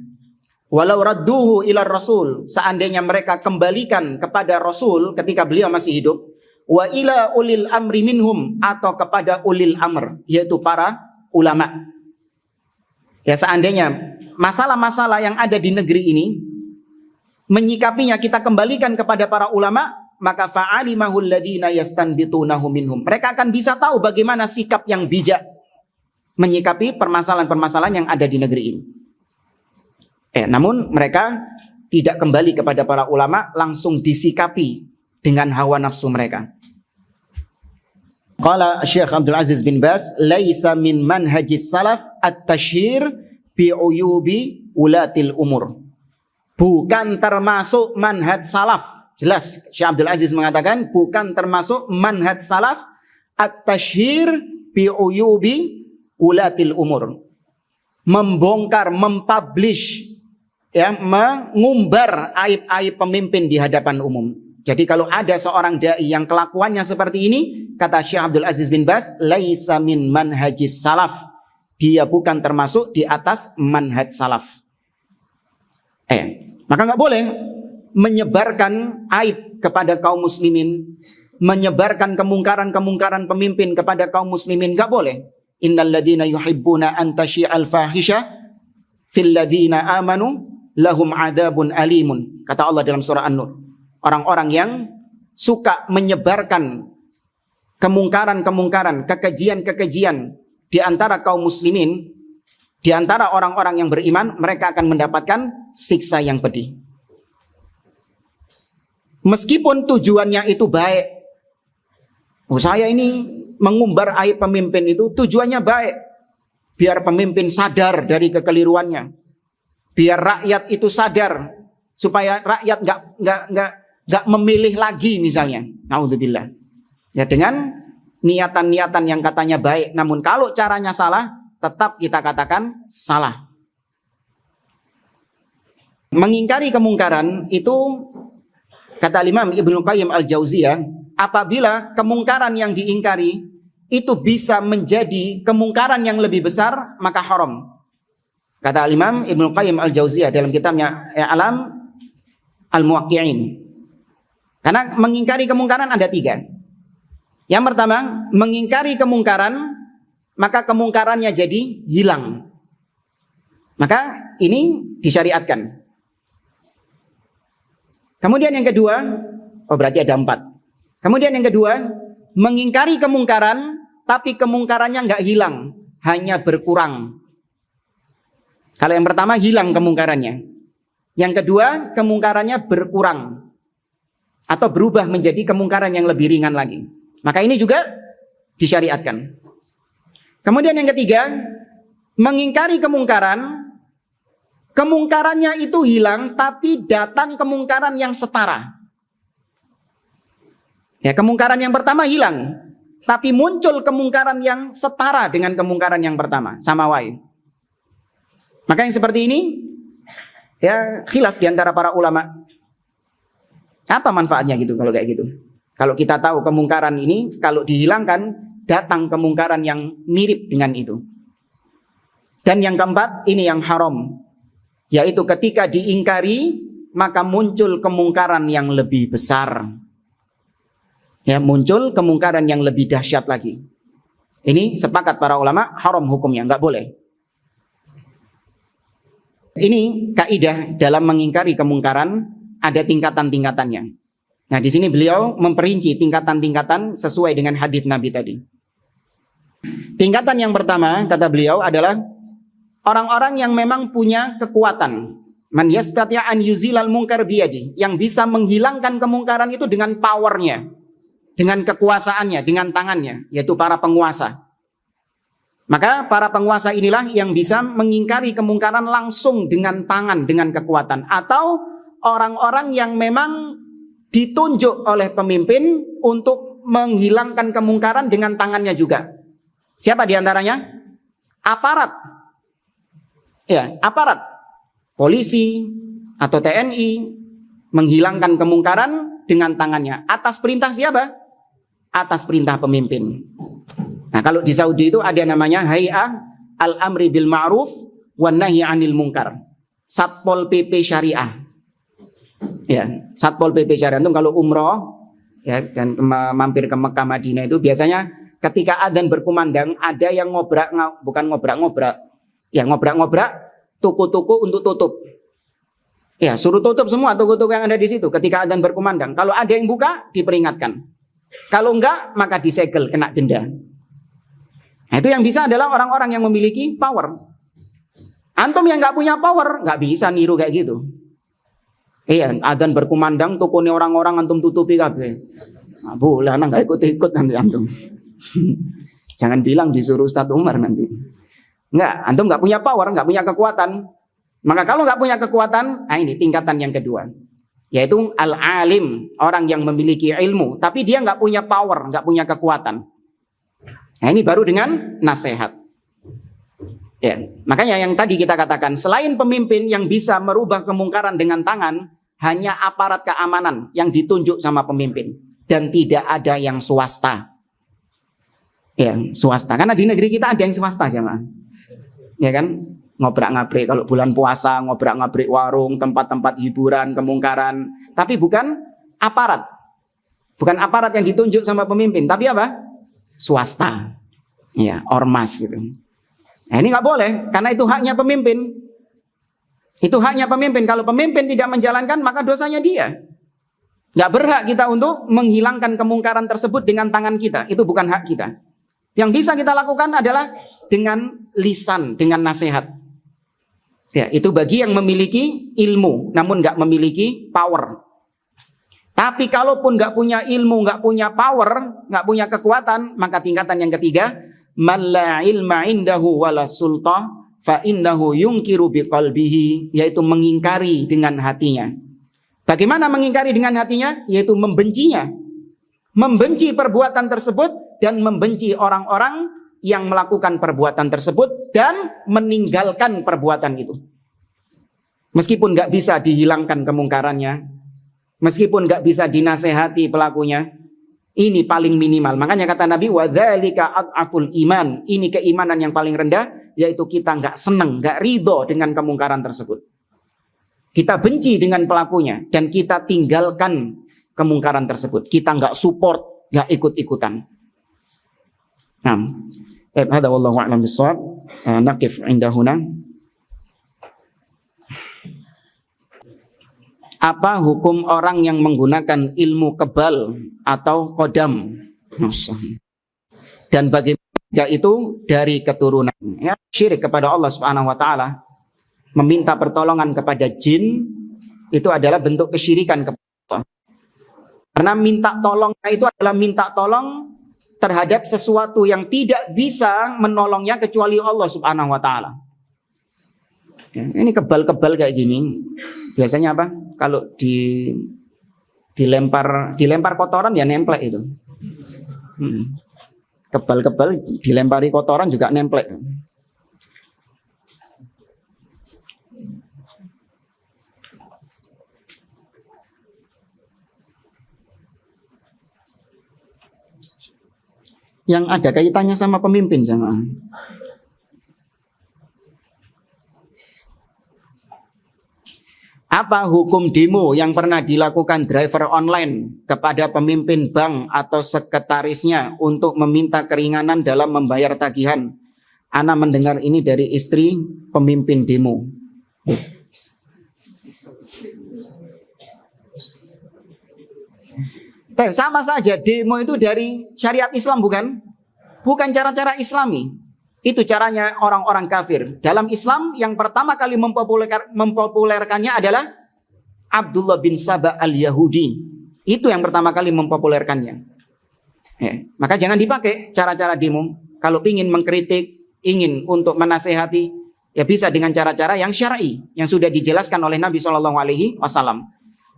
Walau radduhu ila rasul, seandainya mereka kembalikan kepada Rasul ketika beliau masih hidup, wa ila ulil amri minhum, atau kepada ulil amr, yaitu para ulama. Ya, seandainya masalah-masalah yang ada di negeri ini menyikapinya kita kembalikan kepada para ulama, maka fa'alimahul ladzina yastanbitunahu minhum. Mereka akan bisa tahu bagaimana sikap yang bijak menyikapi permasalahan-permasalahan yang ada di negeri ini. Namun mereka tidak kembali kepada para ulama, langsung disikapi dengan hawa nafsu mereka. Qala Syekh Abdul Aziz bin Baz, laisa min manhajis salaf at-tashhir bi uyubi ulatil umur. Bukan termasuk manhaj salaf. Jelas Syekh Abdul Aziz mengatakan bukan termasuk manhaj salaf at-tashhir bi uyubi ulatil umur. Membongkar, mempublish, ya, mengumbar aib-aib pemimpin di hadapan umum. Jadi kalau ada seorang dai yang kelakuannya seperti ini, kata Syekh Abdul Aziz bin Baz, laisa min manhajis salaf. Dia bukan termasuk di atas manhaj salaf. Maka nggak boleh menyebarkan aib kepada kaum muslimin, menyebarkan kemungkaran-kemungkaran pemimpin kepada kaum muslimin, nggak boleh. Innal ladzina yuhibbuna an tasyi'al fahisha fil ladzina amanu lahum adzabun alimun. Kata Allah dalam surah An-Nur. Orang-orang yang suka menyebarkan kemungkaran-kemungkaran, kekejian-kekejian di antara kaum muslimin, di antara orang-orang yang beriman, mereka akan mendapatkan siksa yang pedih. Meskipun tujuannya itu baik. Saya ini mengumbar aib pemimpin itu tujuannya baik. Biar pemimpin sadar dari kekeliruannya. Biar rakyat itu sadar. Supaya rakyat nggak memilih lagi misalnya. Naudzubillah. Ya, dengan niatan-niatan yang katanya baik. Namun kalau caranya salah, tetap kita katakan salah. Mengingkari kemungkaran itu, kata Imam Ibnu Qayyim Al-Jauziyah, apabila kemungkaran yang diingkari itu bisa menjadi kemungkaran yang lebih besar, maka haram. Kata Imam Ibnu Qayyim Al-Jauziyah dalam kitabnya Alam Al-Muwaqqi'in. Karena mengingkari kemungkaran ada 3. Yang pertama, mengingkari kemungkaran, maka kemungkarannya jadi hilang. Maka ini disyariatkan. Kemudian yang kedua, berarti ada 4. Kemudian yang kedua, mengingkari kemungkaran, tapi kemungkarannya nggak hilang, hanya berkurang. Kalau yang pertama hilang kemungkarannya. Yang kedua, kemungkarannya berkurang atau berubah menjadi kemungkaran yang lebih ringan lagi. Maka ini juga disyariatkan. Kemudian yang ketiga, mengingkari kemungkaran, kemungkarannya itu hilang, tapi datang kemungkaran yang setara. Ya, kemungkaran yang pertama hilang, tapi muncul kemungkaran yang setara dengan kemungkaran yang pertama, sama wae. Maka yang seperti ini, ya khilaf di antara para ulama. Apa manfaatnya gitu kalau kayak gitu? Kalau kita tahu kemungkaran ini, kalau dihilangkan, datang kemungkaran yang mirip dengan itu. Dan yang keempat, ini yang haram. Yaitu ketika diingkari, maka muncul kemungkaran yang lebih besar. Ya, muncul kemungkaran yang lebih dahsyat lagi. Ini sepakat para ulama, haram hukumnya, nggak boleh. Ini kaidah dalam mengingkari kemungkaran, ada tingkatan-tingkatannya. Nah, di sini beliau memperinci tingkatan-tingkatan sesuai dengan hadis Nabi tadi. Tingkatan yang pertama, kata beliau, adalah orang-orang yang memang punya kekuatan. Man yastati' an yuzilal munkar biyadi, yang bisa menghilangkan kemungkaran itu dengan powernya, dengan kekuasaannya, dengan tangannya, yaitu para penguasa. Maka para penguasa inilah yang bisa mengingkari kemungkaran langsung dengan tangan, dengan kekuatan. Atau orang-orang yang memang ditunjuk oleh pemimpin untuk menghilangkan kemungkaran dengan tangannya juga. Siapa diantaranya? Aparat. Ya, aparat. Polisi atau TNI menghilangkan kemungkaran dengan tangannya. Atas perintah siapa? Atas perintah pemimpin. Nah, kalau di Saudi itu ada namanya Hay'ah Al-Amri Bil Ma'ruf wan Nahyi 'Anil Munkar. Satpol PP Syariah. Ya, Satpol PP Syariah itu kalau umroh ya dan mampir ke Mekah Madinah itu biasanya ketika adzan berkumandang ada yang ngobrak toko-toko untuk tutup. Ya, suruh tutup semua toko-toko yang ada di situ ketika adzan berkumandang. Kalau ada yang buka diperingatkan. Kalau enggak maka disegel, kena denda. Nah, itu yang bisa adalah orang-orang yang memiliki power. Antum yang nggak punya power, nggak bisa niru kayak gitu. Iya, adzan berkumandang, tokonya orang-orang antum tutupi kabeh. Nah, boleh, anak nggak ikut-ikut nanti antum. Jangan bilang disuruh Ustadz Umar nanti. Nggak, antum nggak punya power, nggak punya kekuatan. Maka kalau nggak punya kekuatan, nah ini tingkatan yang kedua. Yaitu al-alim, orang yang memiliki ilmu, tapi dia nggak punya power, nggak punya kekuatan. Nah, ini baru dengan nasihat. Ya, makanya yang tadi kita katakan, selain pemimpin yang bisa merubah kemungkaran dengan tangan, hanya aparat keamanan yang ditunjuk sama pemimpin. Dan tidak ada yang swasta. Ya, swasta. Karena di negeri kita ada yang swasta, jemaah. Ya kan? Ngobrak-ngabrik kalau bulan puasa, ngobrak-ngabrik warung, tempat-tempat hiburan, kemungkaran. Tapi bukan aparat. Bukan aparat yang ditunjuk sama pemimpin. Tapi apa? Swasta, ya, ormas gitu. Nah, ini nggak boleh, karena itu haknya pemimpin. Itu haknya pemimpin. Kalau pemimpin tidak menjalankan, maka dosanya dia. Nggak berhak kita untuk menghilangkan kemungkaran tersebut dengan tangan kita. Itu bukan hak kita. Yang bisa kita lakukan adalah dengan lisan, dengan nasihat. Ya, itu bagi yang memiliki ilmu, namun nggak memiliki power. Tapi kalaupun nggak punya ilmu, nggak punya power, nggak punya kekuatan, maka tingkatan yang ketiga, man la ilma indahu wala sultah fa innahu yunkiru biqalbihi, yaitu mengingkari dengan hatinya. Bagaimana mengingkari dengan hatinya? Yaitu membencinya. Membenci perbuatan tersebut dan membenci orang-orang yang melakukan perbuatan tersebut dan meninggalkan perbuatan itu. Meskipun nggak bisa dihilangkan kemungkarannya, meskipun nggak bisa dinasehati pelakunya, ini paling minimal. Makanya kata Nabi, wadzalika ad'aful iman. Ini keimanan yang paling rendah, yaitu kita nggak senang, nggak ridho dengan kemungkaran tersebut. Kita benci dengan pelakunya dan kita tinggalkan kemungkaran tersebut. Kita nggak support, nggak ikut-ikutan. Nah, hadza wallahu a'lam bissawab. Naqif 'inda huna. Apa hukum orang yang menggunakan ilmu kebal atau kodam Dan bagaimana itu dari keturunan, ya, syirik kepada Allah Subhanahu wa taala, meminta pertolongan kepada jin itu adalah bentuk kesyirikan kepada Allah. Karena minta tolongnya itu adalah minta tolong terhadap sesuatu yang tidak bisa menolongnya kecuali Allah Subhanahu wa taala. Ya, ini kebal-kebal kayak gini. Biasanya apa? Kalau dilempar kotoran ya nemplek itu. Kebal-kebal dilempari kotoran juga nemplek. Yang ada kaitannya sama pemimpin, jamaah. Apa hukum demo yang pernah dilakukan driver online kepada pemimpin bank atau sekretarisnya untuk meminta keringanan dalam membayar tagihan? Ana mendengar ini dari istri pemimpin demo. Sama saja, demo itu dari syariat Islam bukan? Bukan cara-cara Islami. Itu caranya orang-orang kafir. Dalam Islam yang pertama kali mempopulerkannya adalah Abdullah bin Saba al-Yahudi. Itu yang pertama kali mempopulerkannya. Ya, maka jangan dipakai cara-cara demo. Kalau ingin mengkritik, ingin untuk menasehati, ya bisa dengan cara-cara yang syar'i, yang sudah dijelaskan oleh Nabi SAW.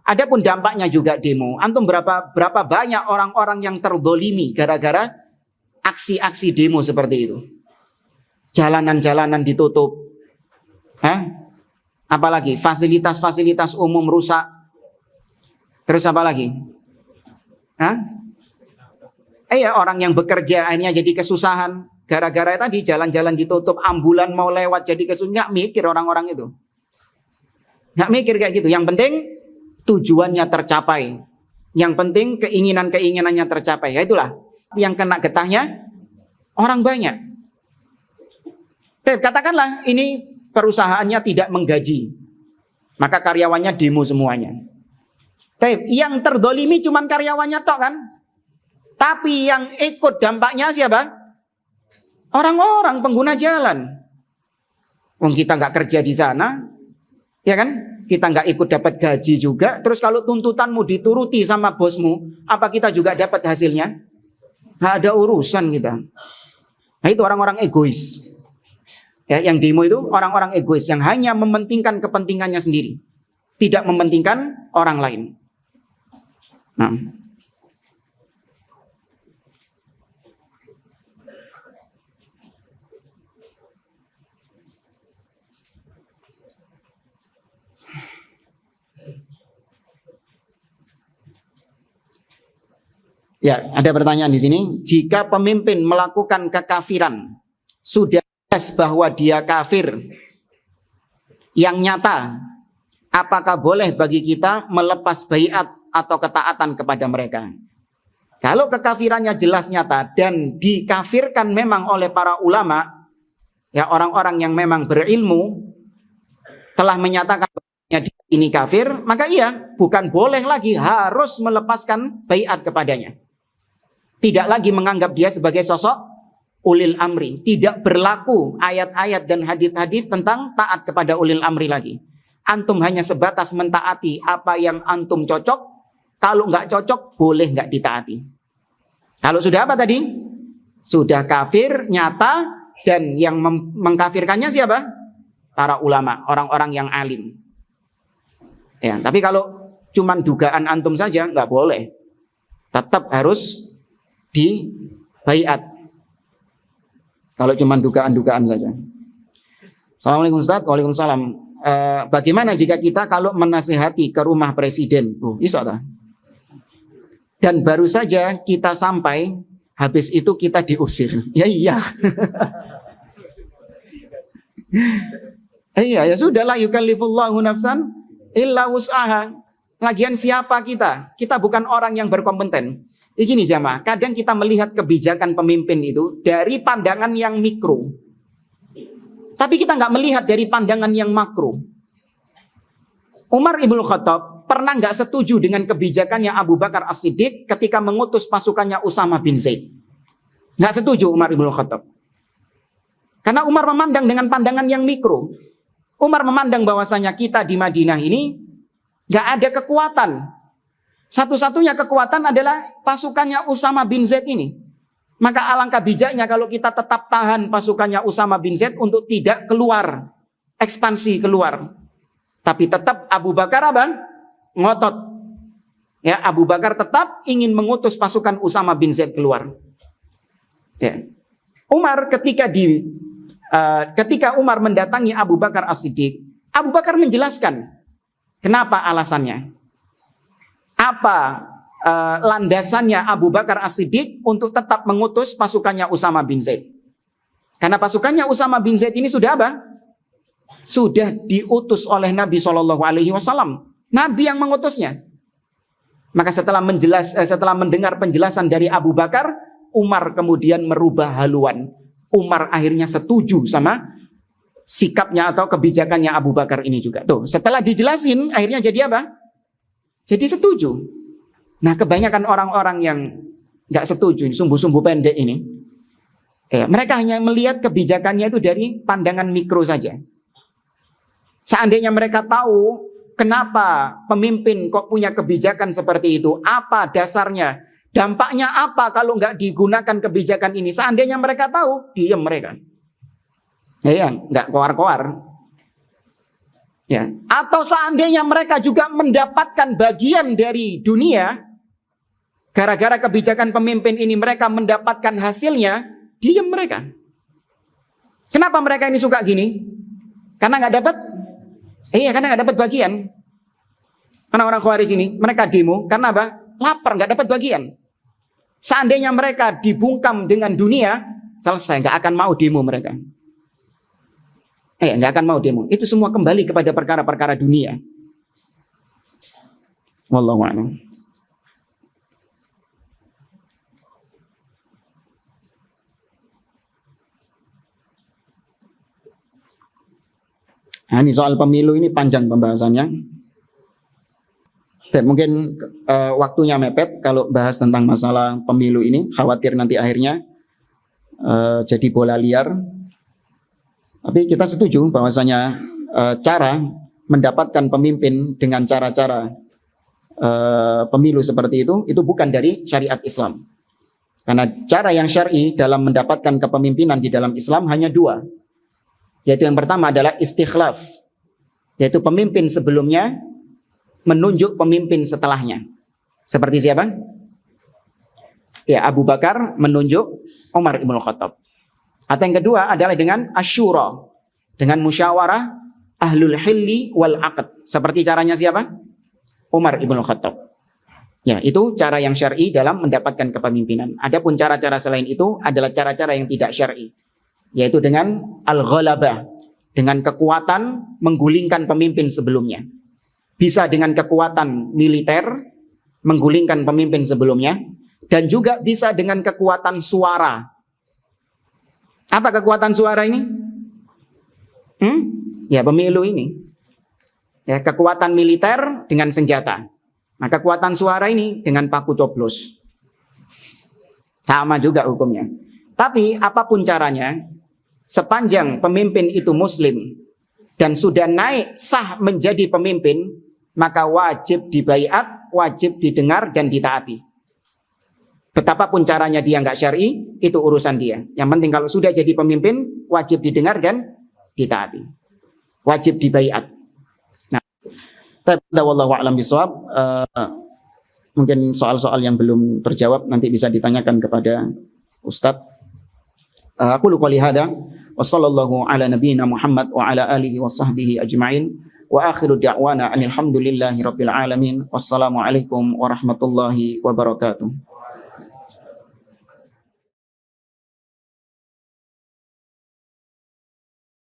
Adapun dampaknya juga demo. Antum berapa banyak orang-orang yang terdolimi gara-gara aksi-aksi demo seperti itu. Jalanan-jalanan ditutup. Apalagi fasilitas-fasilitas umum rusak. Terus apa lagi? Orang yang bekerja akhirnya jadi kesusahan. Gara-gara tadi jalan-jalan ditutup, ambulan mau lewat jadi kesusahan. Nggak mikir orang-orang itu. Nggak mikir kayak gitu. Yang penting tujuannya tercapai. Yang penting keinginan-keinginannya tercapai. Ya itulah yang kena getahnya orang banyak. Katakanlah ini perusahaannya tidak menggaji, maka karyawannya demo semuanya. Yang terdolimi cuma karyawannya tok kan? Tapi yang ikut dampaknya siapa? Orang-orang pengguna jalan. Wong kita nggak kerja di sana, ya kan? Kita nggak ikut dapat gaji juga. Terus kalau tuntutanmu dituruti sama bosmu, apa kita juga dapat hasilnya? Nggak ada urusan kita. Nah itu orang-orang egois. Ya, yang demo itu orang-orang egois yang hanya mementingkan kepentingannya sendiri, tidak mementingkan orang lain. Nah. Ya, ada pertanyaan di sini. Jika pemimpin melakukan kekafiran, sudah jelas bahwa dia kafir yang nyata, apakah boleh bagi kita melepas baiat atau ketaatan kepada mereka? Kalau kekafirannya jelas nyata dan dikafirkan memang oleh para ulama, ya orang-orang yang memang berilmu telah menyatakan ini kafir, maka iya, bukan boleh lagi harus melepaskan baiat kepadanya. Tidak lagi menganggap dia sebagai sosok ulil amri. Tidak berlaku ayat-ayat dan hadis-hadis tentang taat kepada ulil amri lagi. Antum hanya sebatas mentaati apa yang antum cocok. Kalau nggak cocok, boleh nggak ditaati. Kalau sudah apa tadi? Sudah kafir, nyata, dan yang mengkafirkannya siapa? Para ulama, orang-orang yang alim. Ya, tapi kalau cuman dugaan antum saja, nggak boleh. Tetap harus di baiat. Kalau cuma dugaan-dugaan saja. Assalamualaikum Ustaz. Waalaikumsalam. Bagaimana jika kita kalau menasihati ke rumah presiden? Iso tak? Dan baru saja kita sampai, habis itu kita diusir. Ya iya. Iya, ya sudahlah, yukallifullahu nafsan illa wus'aha. Lagian siapa kita? Kita bukan orang yang berkompeten. Begini jamaah, kadang kita melihat kebijakan pemimpin itu dari pandangan yang mikro. Tapi kita nggak melihat dari pandangan yang makro. Umar ibn Khattab
pernah nggak setuju dengan kebijakannya Abu Bakar As-Siddiq ketika mengutus pasukannya Usama bin Zaid. Nggak setuju Umar ibn Khattab. Karena Umar memandang dengan pandangan yang mikro. Umar memandang bahwasanya kita di Madinah ini nggak ada kekuatan. Satu-satunya kekuatan adalah pasukannya Usama bin Zaid ini. Maka alangkah bijaknya kalau kita tetap tahan pasukannya Usama bin Zaid untuk tidak keluar, ekspansi keluar. Tapi tetap Abu Bakar ngotot. Ya, Abu Bakar tetap ingin mengutus pasukan Usama bin Zaid keluar. Ya. Umar ketika Umar mendatangi Abu Bakar As-Siddiq, Abu Bakar menjelaskan kenapa alasannya. Apa landasannya Abu Bakar As-Siddiq untuk tetap mengutus pasukannya Usama bin Zaid. Karena pasukannya Usama bin Zaid ini sudah apa? Sudah diutus oleh Nabi SAW. Nabi yang mengutusnya. Maka setelah mendengar penjelasan dari Abu Bakar, Umar kemudian merubah haluan. Umar akhirnya setuju sama sikapnya atau kebijakannya Abu Bakar ini juga. Tuh, setelah dijelasin, akhirnya jadi apa? Jadi setuju. Nah, kebanyakan orang-orang yang nggak setuju, sumbu-sumbu pendek ini, mereka hanya melihat kebijakannya itu dari pandangan mikro saja. Seandainya mereka tahu kenapa pemimpin kok punya kebijakan seperti itu, apa dasarnya, dampaknya apa kalau nggak digunakan kebijakan ini, seandainya mereka tahu, diam mereka. Ya, nggak koar-koar. Ya. Atau seandainya mereka juga mendapatkan bagian dari dunia, gara-gara kebijakan pemimpin ini mereka mendapatkan hasilnya, diam mereka. Kenapa mereka ini suka gini? Karena nggak dapat, karena nggak dapat bagian. Karena orang Khawarij ini, mereka demo karena apa? Lapar, nggak dapat bagian. Seandainya mereka dibungkam dengan dunia, selesai, nggak akan mau demo mereka. Nggak akan mau demo. Itu semua kembali kepada perkara-perkara dunia. Wallahu a'lam. Nah, ini soal pemilu ini panjang pembahasannya. Mungkin waktunya mepet kalau bahas tentang masalah pemilu ini. Khawatir nanti akhirnya jadi bola liar. Tapi kita setuju bahwasanya cara mendapatkan pemimpin dengan cara-cara pemilu seperti itu bukan dari syariat Islam. Karena cara yang syar'i dalam mendapatkan kepemimpinan di dalam Islam hanya dua. Yaitu yang pertama adalah istikhlaf. Yaitu pemimpin sebelumnya menunjuk pemimpin setelahnya. Seperti siapa? Ya, Abu Bakar menunjuk Umar ibn Khattab. Atau yang kedua adalah dengan asyura, dengan musyawarah ahlul hilli wal aqd. Seperti caranya siapa? Umar ibn Khattab. Ya, itu cara yang syar'i dalam mendapatkan kepemimpinan. Adapun cara-cara selain itu adalah cara-cara yang tidak syar'i, yaitu dengan al-ghalabah, dengan kekuatan menggulingkan pemimpin sebelumnya. Bisa dengan kekuatan militer menggulingkan pemimpin sebelumnya, dan juga bisa dengan kekuatan suara. Apa kekuatan suara ini? Ya, pemilu ini. Ya, kekuatan militer dengan senjata. Nah, kekuatan suara ini dengan paku coblos. Sama juga hukumnya. Tapi apapun caranya, sepanjang pemimpin itu muslim dan sudah naik sah menjadi pemimpin, maka wajib dibaiat, wajib didengar dan ditaati. Betapapun caranya dia nggak syar'i, itu urusan dia. Yang penting kalau sudah jadi pemimpin, wajib didengar dan ditaati. Wajib dibaiat. Nah, wallahu a'lam bishawab. Mungkin soal-soal yang belum terjawab nanti bisa ditanyakan kepada Ustadz. Aku qouli hadza wa sallallahu ala nabiyyina Muhammad wa ala alihi wa sahbihi ajma'in. Wa akhiru da'wana alhamdulillahi rabbil alamin. Wassalamu alaikum warahmatullahi wabarakatuh.